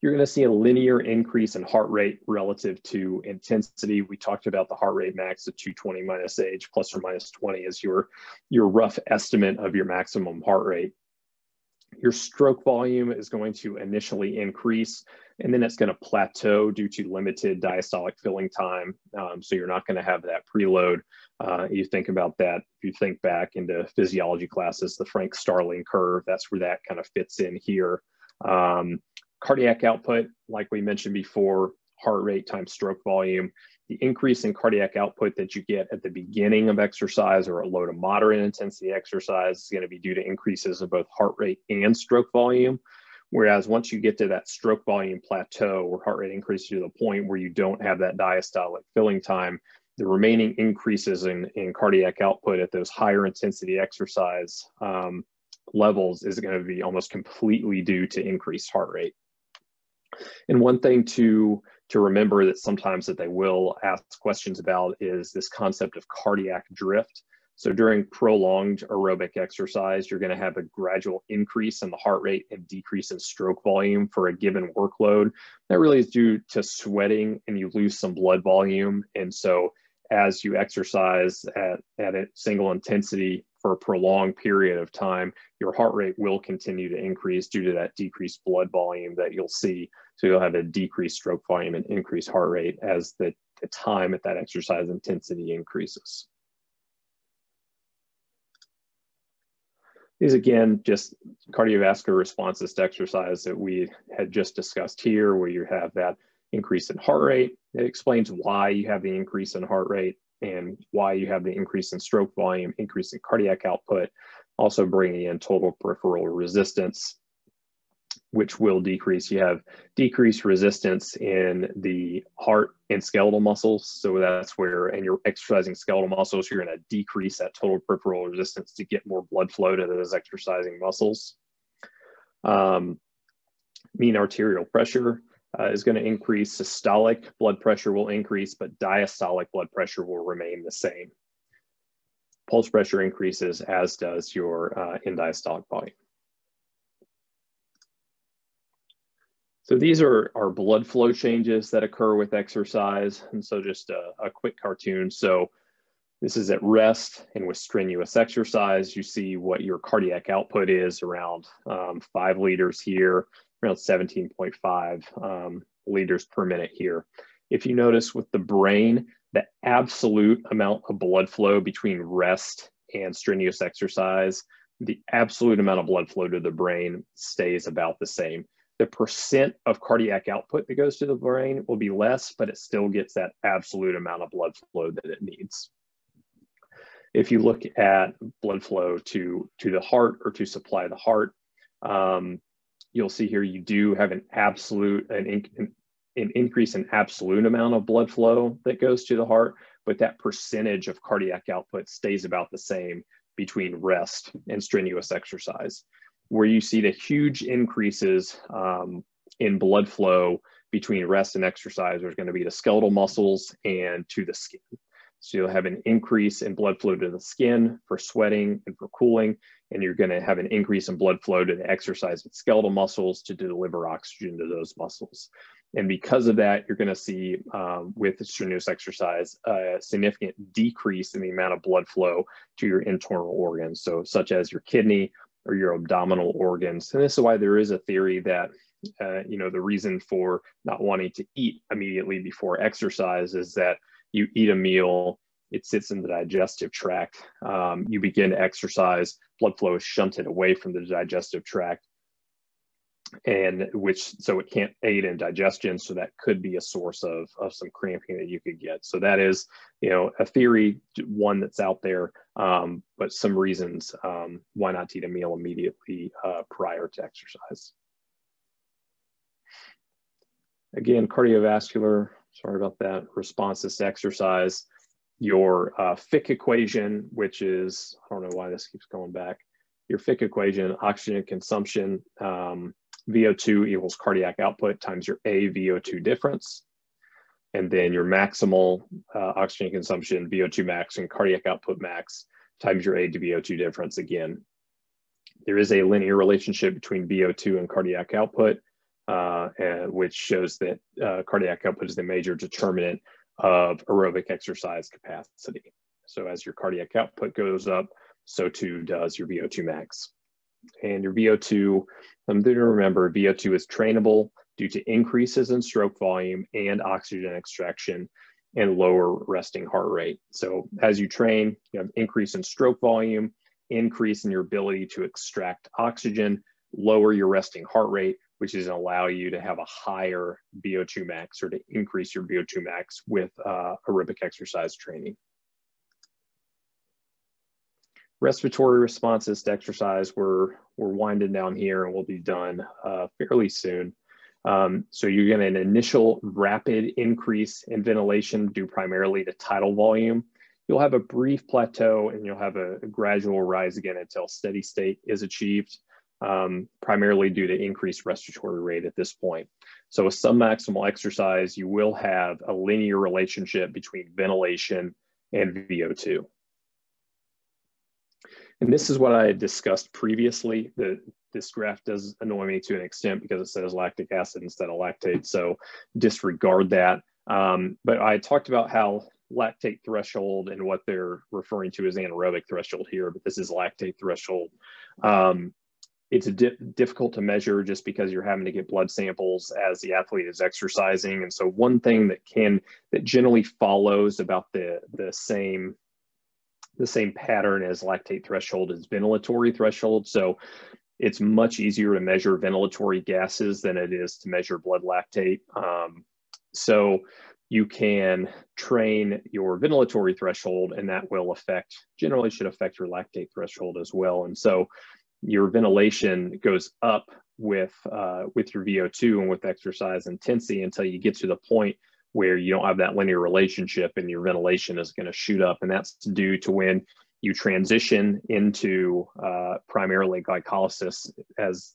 you're going to see a linear increase in heart rate relative to intensity. We talked about the heart rate max of 220 minus age, plus or minus 20 is your rough estimate of your maximum heart rate. Your stroke volume is going to initially increase, and then it's going to plateau due to limited diastolic filling time. So you're not going to have that preload. You think about that, if you think back into physiology classes, the Frank Starling curve, that's where that kind of fits in here. Cardiac output, like we mentioned before, heart rate times stroke volume. The increase in cardiac output that you get at the beginning of exercise or a low to moderate intensity exercise is going to be due to increases of both heart rate and stroke volume. Whereas once you get to that stroke volume plateau where heart rate increases to the point where you don't have that diastolic filling time, the remaining increases in cardiac output at those higher intensity exercise levels is going to be almost completely due to increased heart rate. And one thing to remember that sometimes that they will ask questions about is this concept of cardiac drift. So during prolonged aerobic exercise, you're going to have a gradual increase in the heart rate and decrease in stroke volume for a given workload. That really is due to sweating and you lose some blood volume. And so as you exercise at a single intensity for a prolonged period of time, your heart rate will continue to increase due to that decreased blood volume that you'll see. So you'll have a decreased stroke volume and increased heart rate as the time at that exercise intensity increases. These again, just cardiovascular responses to exercise that we had just discussed here, where you have that increase in heart rate. It explains why you have the increase in heart rate and why you have the increase in stroke volume, increase in cardiac output, also bringing in total peripheral resistance, which will decrease. You have decreased resistance in the heart and skeletal muscles. So that's where, and you're exercising skeletal muscles, you're going to decrease that total peripheral resistance to get more blood flow to those exercising muscles. Mean arterial pressure is going to increase. Systolic blood pressure will increase, but diastolic blood pressure will remain the same. Pulse pressure increases, as does your end-diastolic volume. So these are blood flow changes that occur with exercise. And so just a quick cartoon. So this is at rest, and with strenuous exercise, you see what your cardiac output is, around 5 liters here, around 17.5 liters per minute here. If you notice with the brain, the absolute amount of blood flow between rest and strenuous exercise, the absolute amount of blood flow to the brain stays about the same. the percent of cardiac output that goes to the brain will be less, but it still gets that absolute amount of blood flow that it needs. If you look at blood flow to the heart or to supply the heart, you'll see here you do have an increase in absolute amount of blood flow that goes to the heart, but that percentage of cardiac output stays about the same between rest and strenuous exercise. Where you see the huge increases in blood flow between rest and exercise, there's going to be the skeletal muscles and to the skin. So you'll have an increase in blood flow to the skin for sweating and for cooling, and you're going to have an increase in blood flow to the exercise with skeletal muscles to deliver oxygen to those muscles. And because of that, you're going to see with strenuous exercise a significant decrease in the amount of blood flow to your internal organs, so such as your kidney or your abdominal organs. And this is why there is a theory that the reason for not wanting to eat immediately before exercise is that you eat a meal, it sits in the digestive tract, you begin to exercise, blood flow is shunted away from the digestive tract, and so it can't aid in digestion, so that could be a source of some cramping that you could get. So that is, a theory, one that's out there, but some reasons why not eat a meal immediately prior to exercise. Again, cardiovascular, sorry about that, responses to exercise. Your Fick equation, which is, I don't know why this keeps going back, your Fick equation, oxygen consumption, VO2 equals cardiac output times your AVO2 difference. And then your maximal oxygen consumption, VO2 max, and cardiac output max times your A to VO2 difference again. There is a linear relationship between VO2 and cardiac output, which shows that cardiac output is the major determinant of aerobic exercise capacity. So as your cardiac output goes up, so too does your VO2 max. And your VO2, something to remember, VO2 is trainable due to increases in stroke volume and oxygen extraction and lower resting heart rate. So as you train, you have increase in stroke volume, increase in your ability to extract oxygen, lower your resting heart rate, which is going to allow you to have a higher VO2 max or to increase your VO2 max with aerobic exercise training. Respiratory responses to exercise, we're winding down here and we'll be done fairly soon. So you're getting an initial rapid increase in ventilation due primarily to tidal volume. You'll have a brief plateau and you'll have a gradual rise again until steady state is achieved, primarily due to increased respiratory rate at this point. So with submaximal exercise, you will have a linear relationship between ventilation and VO2. And this is what I had discussed previously. This graph does annoy me to an extent because it says lactic acid instead of lactate, so disregard that. But I talked about how lactate threshold and what they're referring to as anaerobic threshold here, but this is lactate threshold. It's difficult to measure just because you're having to get blood samples as the athlete is exercising. And so one thing that generally follows about the same pattern as lactate threshold is ventilatory threshold. So it's much easier to measure ventilatory gases than it is to measure blood lactate. So you can train your ventilatory threshold and that will generally should affect your lactate threshold as well. And so your ventilation goes up with your VO2 and with exercise intensity until you get to the point where you don't have that linear relationship and your ventilation is going to shoot up. And that's due to when you transition into primarily glycolysis as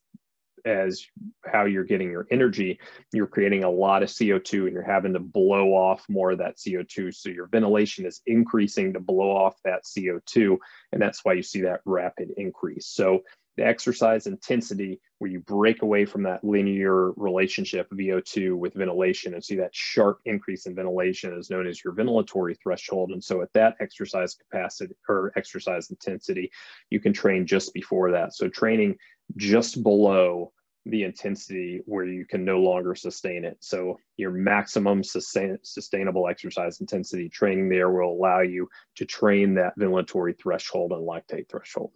how you're getting your energy, you're creating a lot of CO2 and you're having to blow off more of that CO2. So your ventilation is increasing to blow off that CO2. And that's why you see that rapid increase. So the exercise intensity where you break away from that linear relationship VO2 with ventilation and see that sharp increase in ventilation is known as your ventilatory threshold. And so at that exercise capacity or exercise intensity, you can train just before that. So training just below the intensity where you can no longer sustain it. So your maximum sustainable exercise intensity training there will allow you to train that ventilatory threshold and lactate threshold.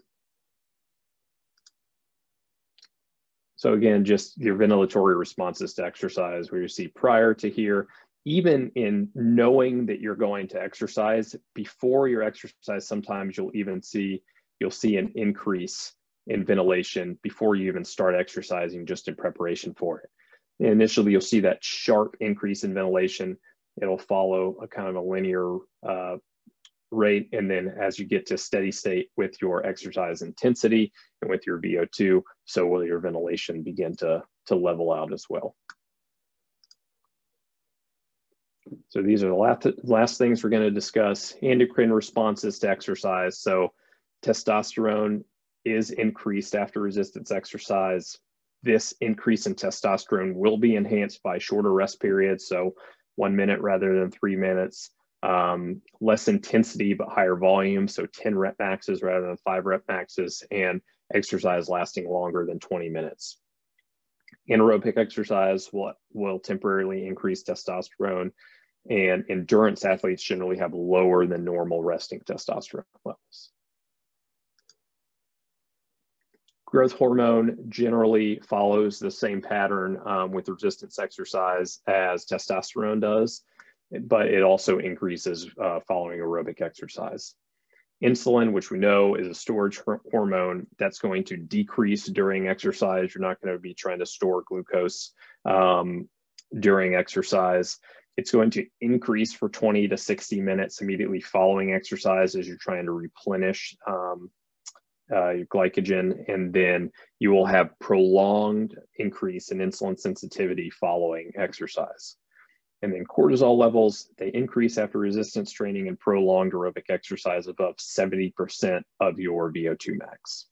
So again, just your ventilatory responses to exercise, where you see prior to here, even in knowing that you're going to exercise, before your exercise, sometimes you'll see an increase in ventilation before you even start exercising, just in preparation for it. And initially, you'll see that sharp increase in ventilation. It'll follow a kind of a linear rate. And then as you get to steady state with your exercise intensity and with your VO2, so will your ventilation begin to level out as well. So these are the last things we're going to discuss: endocrine responses to exercise. So testosterone is increased after resistance exercise. This increase in testosterone will be enhanced by shorter rest periods, so 1 minute rather than 3 minutes. Less intensity but higher volume, so 10 rep maxes rather than 5 rep maxes, and exercise lasting longer than 20 minutes. Anaerobic exercise will temporarily increase testosterone, and endurance athletes generally have lower than normal resting testosterone levels. Growth hormone generally follows the same pattern with resistance exercise as testosterone does, but it also increases following aerobic exercise. Insulin, which we know is a storage hormone, that's going to decrease during exercise. You're not going to be trying to store glucose during exercise. It's going to increase for 20 to 60 minutes immediately following exercise as you're trying to replenish your glycogen, and then you will have prolonged increase in insulin sensitivity following exercise. And then cortisol levels, they increase after resistance training and prolonged aerobic exercise above 70% of your VO2 max.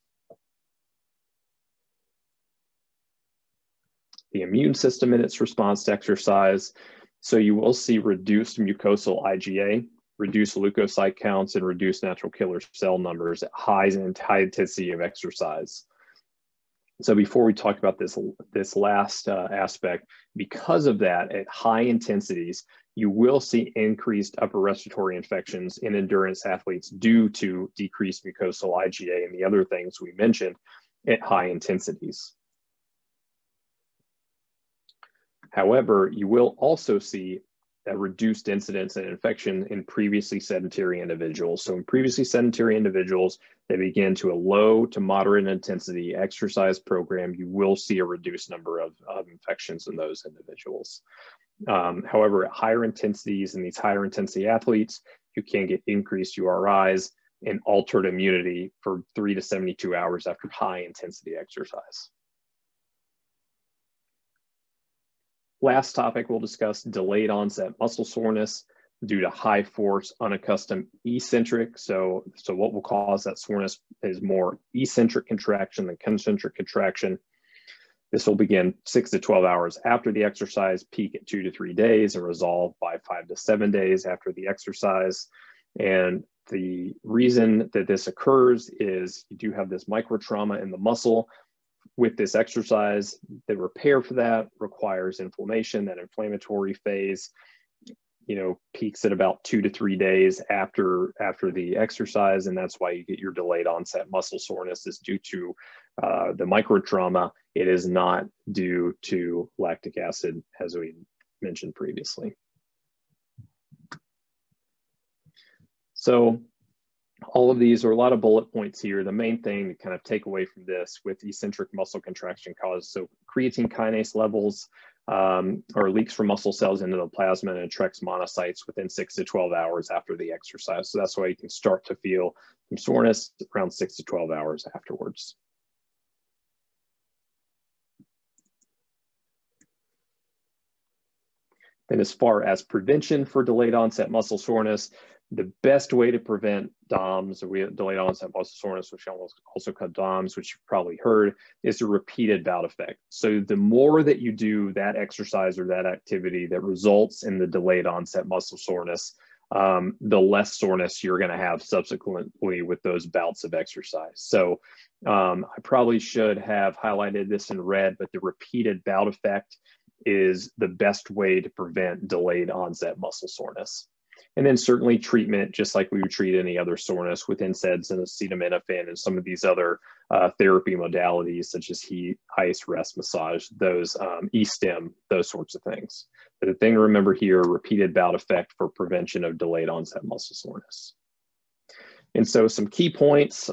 The immune system in its response to exercise. So you will see reduced mucosal IgA, reduced leukocyte counts, and reduced natural killer cell numbers at high intensity of exercise. So before we talk about this last aspect, because of that, at high intensities, you will see increased upper respiratory infections in endurance athletes due to decreased mucosal IgA and the other things we mentioned at high intensities. However, you will also see a reduced incidence and infection in previously sedentary individuals. So in previously sedentary individuals that begin to a low to moderate intensity exercise program, you will see a reduced number of infections in those individuals. However, at higher intensities in these higher intensity athletes, you can get increased URIs and altered immunity for 3 to 72 hours after high intensity exercise. Last topic we'll discuss: delayed onset muscle soreness due to high force, unaccustomed eccentric. So what will cause that soreness is more eccentric contraction than concentric contraction. This will begin 6 to 12 hours after the exercise, peak at 2 to 3 days, and resolve by 5 to 7 days after the exercise. And the reason that this occurs is you do have this microtrauma in the muscle. With this exercise, the repair for that requires inflammation. That inflammatory phase, peaks at about 2 to 3 days after the exercise, and that's why you get your delayed onset muscle soreness is due to the microtrauma. It is not due to lactic acid, as we mentioned previously. So all of these are a lot of bullet points here. The main thing to kind of take away from this with eccentric muscle contraction cause, so creatine kinase levels or leaks from muscle cells into the plasma and attracts monocytes within 6 to 12 hours after the exercise. So that's why you can start to feel some soreness around 6 to 12 hours afterwards. And as far as prevention for delayed onset muscle soreness, the best way to prevent DOMS, or delayed onset muscle soreness, which also called DOMS, which you've probably heard, is a repeated bout effect. So the more that you do that exercise or that activity that results in the delayed onset muscle soreness, the less soreness you're going to have subsequently with those bouts of exercise. So I probably should have highlighted this in red, but the repeated bout effect is the best way to prevent delayed onset muscle soreness. And then certainly treatment, just like we would treat any other soreness with NSAIDs and acetaminophen and some of these other therapy modalities such as heat, ice, rest, massage, those E-stim, those sorts of things. But the thing to remember here, repeated bout effect for prevention of delayed onset muscle soreness. And so some key points,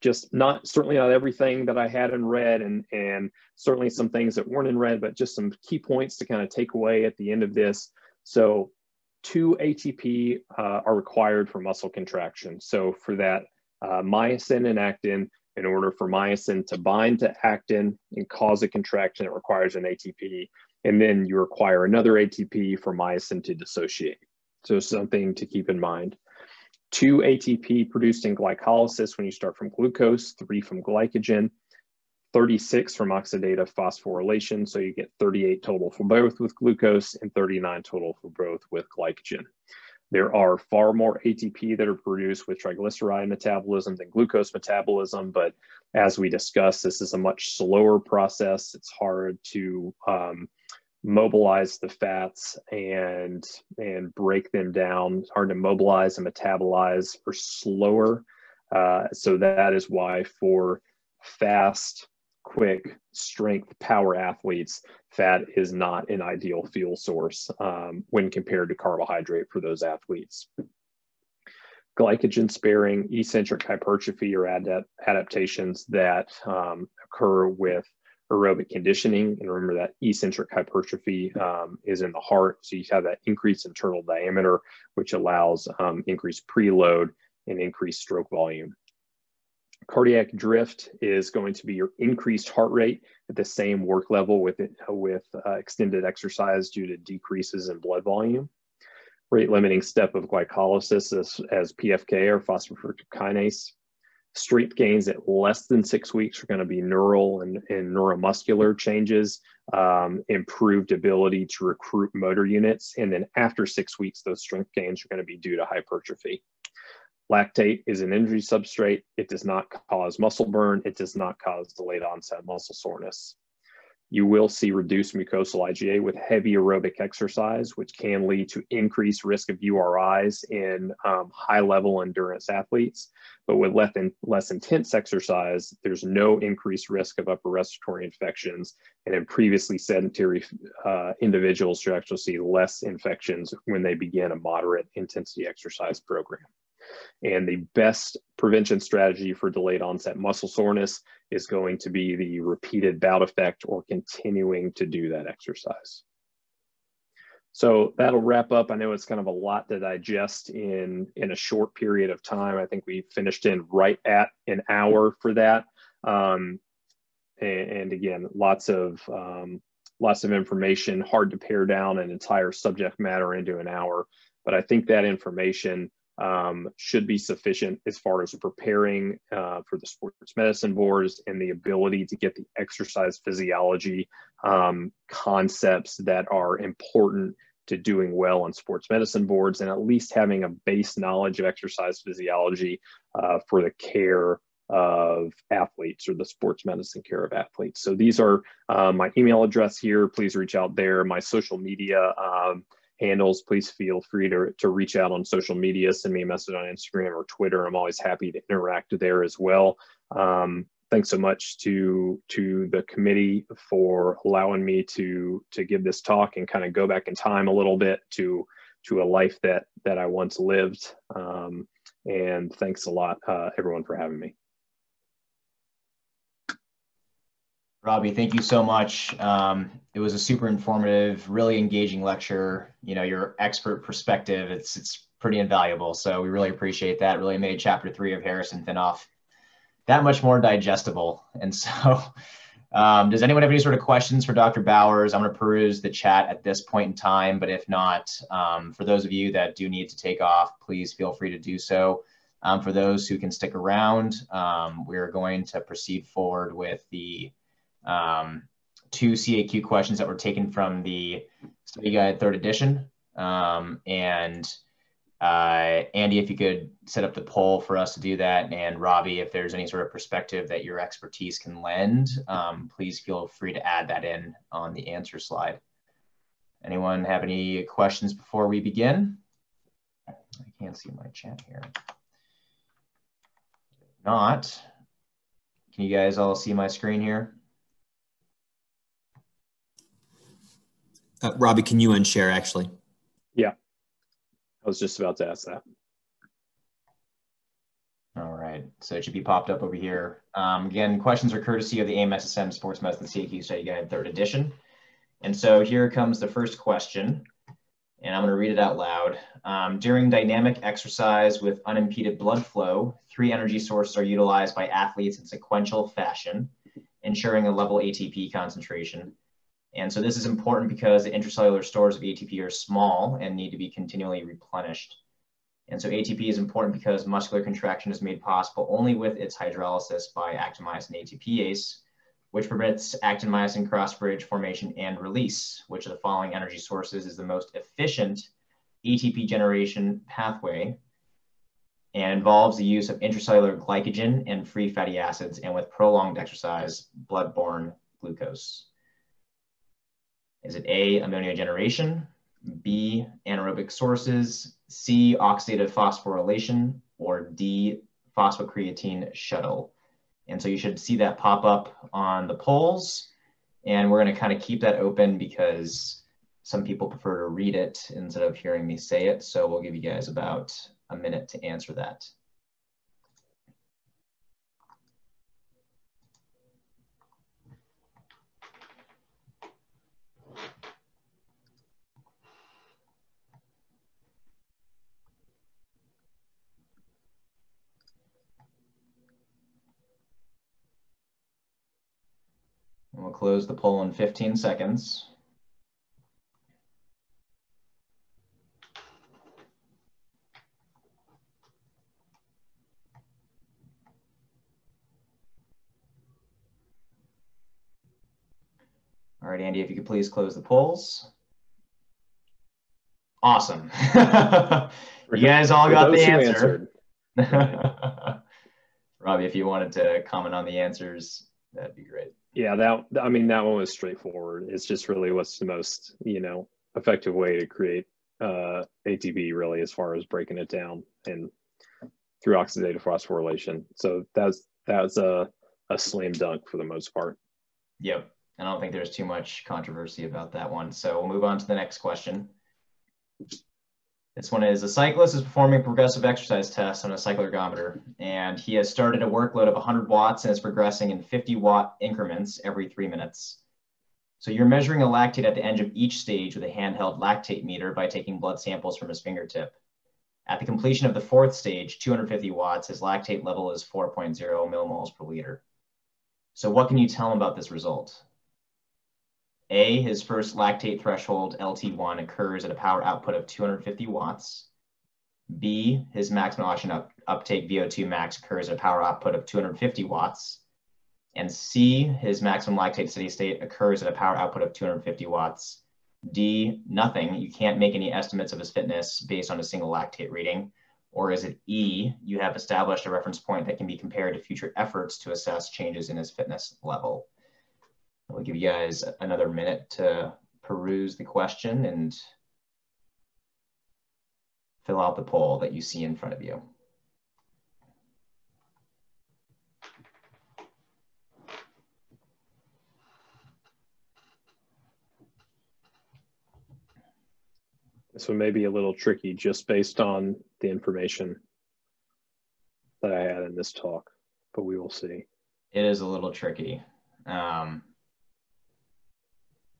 just certainly not everything that I had in red and certainly some things that weren't in red, but just some key points to kind of take away at the end of this. So 2 ATP are required for muscle contraction. So for that myosin and actin, in order for myosin to bind to actin and cause a contraction, it requires an ATP. And then you require another ATP for myosin to dissociate. So something to keep in mind. 2 ATP produced in glycolysis when you start from glucose, 3 from glycogen, 36 from oxidative phosphorylation. So you get 38 total for both with glucose and 39 total for both with glycogen. There are far more ATP that are produced with triglyceride metabolism than glucose metabolism, but as we discussed, this is a much slower process. It's hard to mobilize the fats and break them down. It's hard to mobilize and metabolize or slower. So that is why for fast, quick, strength, power athletes, fat is not an ideal fuel source when compared to carbohydrate for those athletes. Glycogen sparing eccentric hypertrophy or adaptations that occur with aerobic conditioning. And remember that eccentric hypertrophy is in the heart. So you have that increased internal diameter, which allows increased preload and increased stroke volume. Cardiac drift is going to be your increased heart rate at the same work level with extended exercise due to decreases in blood volume. Rate limiting step of glycolysis as PFK or phosphofructose kinase. Strength gains at less than 6 weeks are going to be neural and neuromuscular changes, improved ability to recruit motor units. And then after 6 weeks, those strength gains are going to be due to hypertrophy. Lactate is an injury substrate. It does not cause muscle burn. It does not cause delayed onset muscle soreness. You will see reduced mucosal IgA with heavy aerobic exercise, which can lead to increased risk of URIs in high-level endurance athletes. But with less intense exercise, there's no increased risk of upper respiratory infections. And in previously sedentary individuals, you actually see less infections when they begin a moderate intensity exercise program. And the best prevention strategy for delayed onset muscle soreness is going to be the repeated bout effect or continuing to do that exercise. So that'll wrap up. I know it's kind of a lot to digest in a short period of time. I think we finished in right at an hour for that. And again, lots of information, hard to pare down an entire subject matter into an hour. But I think that information should be sufficient as far as preparing for the sports medicine boards and the ability to get the exercise physiology concepts that are important to doing well on sports medicine boards, and at least having a base knowledge of exercise physiology for the care of athletes or the sports medicine care of athletes. So these are my email address here. Please reach out there. My social media handles, please feel free to reach out on social media, send me a message on Instagram or Twitter. I'm always happy to interact there as well. Thanks so much to the committee for allowing me to give this talk and kind of go back in time a little bit to a life that I once lived. And thanks a lot, everyone, for having me. Robbie, thank you so much. It was a super informative, really engaging lecture. You know, your expert perspective, it's pretty invaluable. So we really appreciate that. Really made chapter 3 of Harrison Finoff that much more digestible. And so does anyone have any sort of questions for Dr. Bowers? I'm going to peruse the chat at this point in time, but if not, for those of you that do need to take off, please feel free to do so. For those who can stick around, we're going to proceed forward with the 2 CAQ questions that were taken from the study guide 3rd edition. Andy, if you could set up the poll for us to do that, and Robbie, if there's any sort of perspective that your expertise can lend, please feel free to add that in on the answer slide. Anyone have any questions before we begin? can see my chat here. If not, can you guys all see my screen here? Robbie, can you unshare actually? Yeah, I was just about to ask that. All right, so it should be popped up over here. Again, questions are courtesy of the AMSSM Sports Medicine CAQ Study Guide 3rd edition. And so here comes the first question, and I'm going to read it out loud. During dynamic exercise with unimpeded blood flow, 3 energy sources are utilized by athletes in sequential fashion, ensuring a level ATP concentration. And so this is important because the intracellular stores of ATP are small and need to be continually replenished. And so ATP is important because muscular contraction is made possible only with its hydrolysis by actin-myosin ATPase, which permits actin-myosin cross-bridge formation and release. Which of the following energy sources is the most efficient ATP generation pathway and involves the use of intracellular glycogen and free fatty acids, and with prolonged exercise, blood-borne glucose? Is it A, ammonia generation, B, anaerobic sources, C, oxidative phosphorylation, or D, phosphocreatine shuttle? And so you should see that pop up on the polls, and we're going to kind of keep that open because some people prefer to read it instead of hearing me say it. So we'll give you guys about a minute to answer that. And we'll close the poll in 15 seconds. All right, Andy, if you could please close the polls. Awesome. You guys all got the answer. Robbie, if you wanted to comment on the answers, that'd be great. Yeah, that one was straightforward. It's just really what's the most, effective way to create ATP, really, as far as breaking it down and through oxidative phosphorylation. So that's a slam dunk for the most part. Yep. I don't think there's too much controversy about that one. So we'll move on to the next question. This one is: a cyclist is performing a progressive exercise test on a cycloergometer, and he has started a workload of 100 watts and is progressing in 50-watt increments every 3 minutes. So you're measuring a lactate at the end of each stage with a handheld lactate meter by taking blood samples from his fingertip. At the completion of the 4th stage, 250 watts, his lactate level is 4.0 millimoles per liter. So what can you tell him about this result? A, his first lactate threshold, LT1, occurs at a power output of 250 watts. B, his maximum oxygen uptake, VO2 max, occurs at a power output of 250 watts. And C, his maximum lactate steady state occurs at a power output of 250 watts. D, nothing. You can't make any estimates of his fitness based on a single lactate reading. Or is it E, you have established a reference point that can be compared to future efforts to assess changes in his fitness level? We'll give you guys another minute to peruse the question and fill out the poll that you see in front of you. This one may be a little tricky just based on the information that I had in this talk, but we will see. It is a little tricky.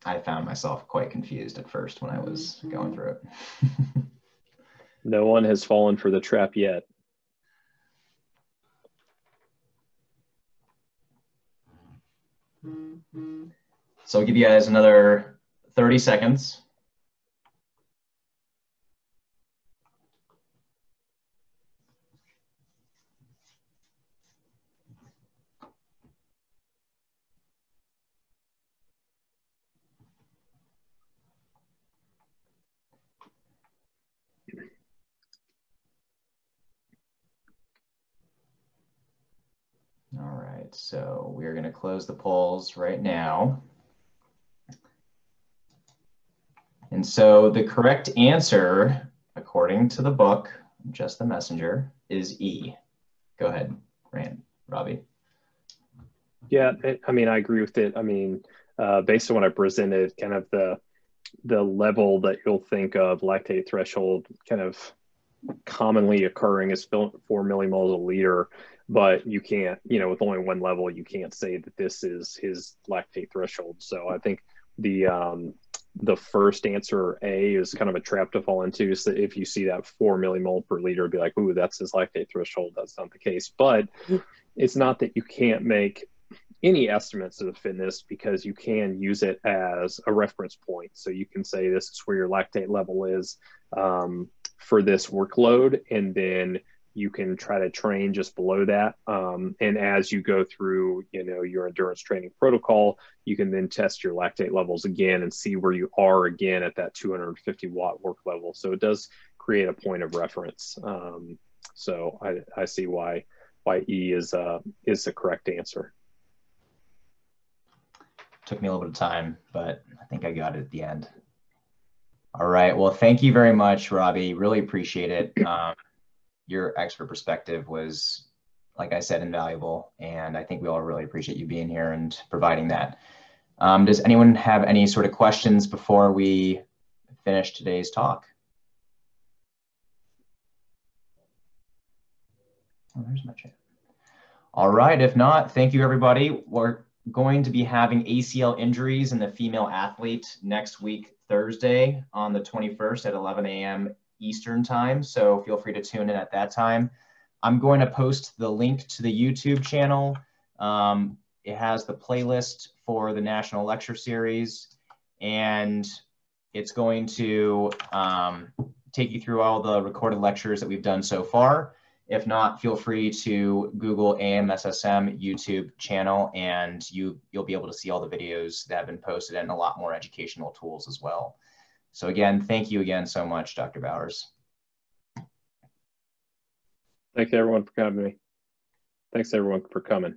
I found myself quite confused at first when I was going through it. No one has fallen for the trap yet. So I'll give you guys another 30 seconds. All right, so we're going to close the polls right now. And so the correct answer, according to the book, just the messenger, is E. Go ahead, Robbie. Yeah, I mean, I agree with it. I mean, based on what I presented, kind of the level that you'll think of lactate threshold kind of commonly occurring is 4 millimoles a liter, but you can't, with only one level, you can't say that this is his lactate threshold. So I think the first answer, A, is kind of a trap to fall into. So if you see that 4 millimole per liter, be like, ooh, that's his lactate threshold. That's not the case. But it's not that you can't make any estimates of the fitness, because you can use it as a reference point. So you can say this is where your lactate level is for this workload, and then you can try to train just below that. And as you go through, your endurance training protocol, you can then test your lactate levels again and see where you are again at that 250 watt work level. So it does create a point of reference. So I see why E is the correct answer. Took me a little bit of time, but I think I got it at the end. All right. Well, thank you very much, Robbie. Really appreciate it. Your expert perspective was, like I said, invaluable. And I think we all really appreciate you being here and providing that. Does anyone have any sort of questions before we finish today's talk? Oh, there's my chat. All right. If not, thank you, everybody. We're going to be having ACL injuries in the female athlete next week, Thursday, on the 21st at 11 a.m. Eastern time. So feel free to tune in at that time. I'm going to post the link to the YouTube channel. It has the playlist for the National Lecture Series, and it's going to take you through all the recorded lectures that we've done so far. If not, feel free to Google AMSSM YouTube channel, and you'll be able to see all the videos that have been posted and a lot more educational tools as well. So again, thank you again so much, Dr. Bowers. Thanks everyone for coming. Thanks everyone for coming.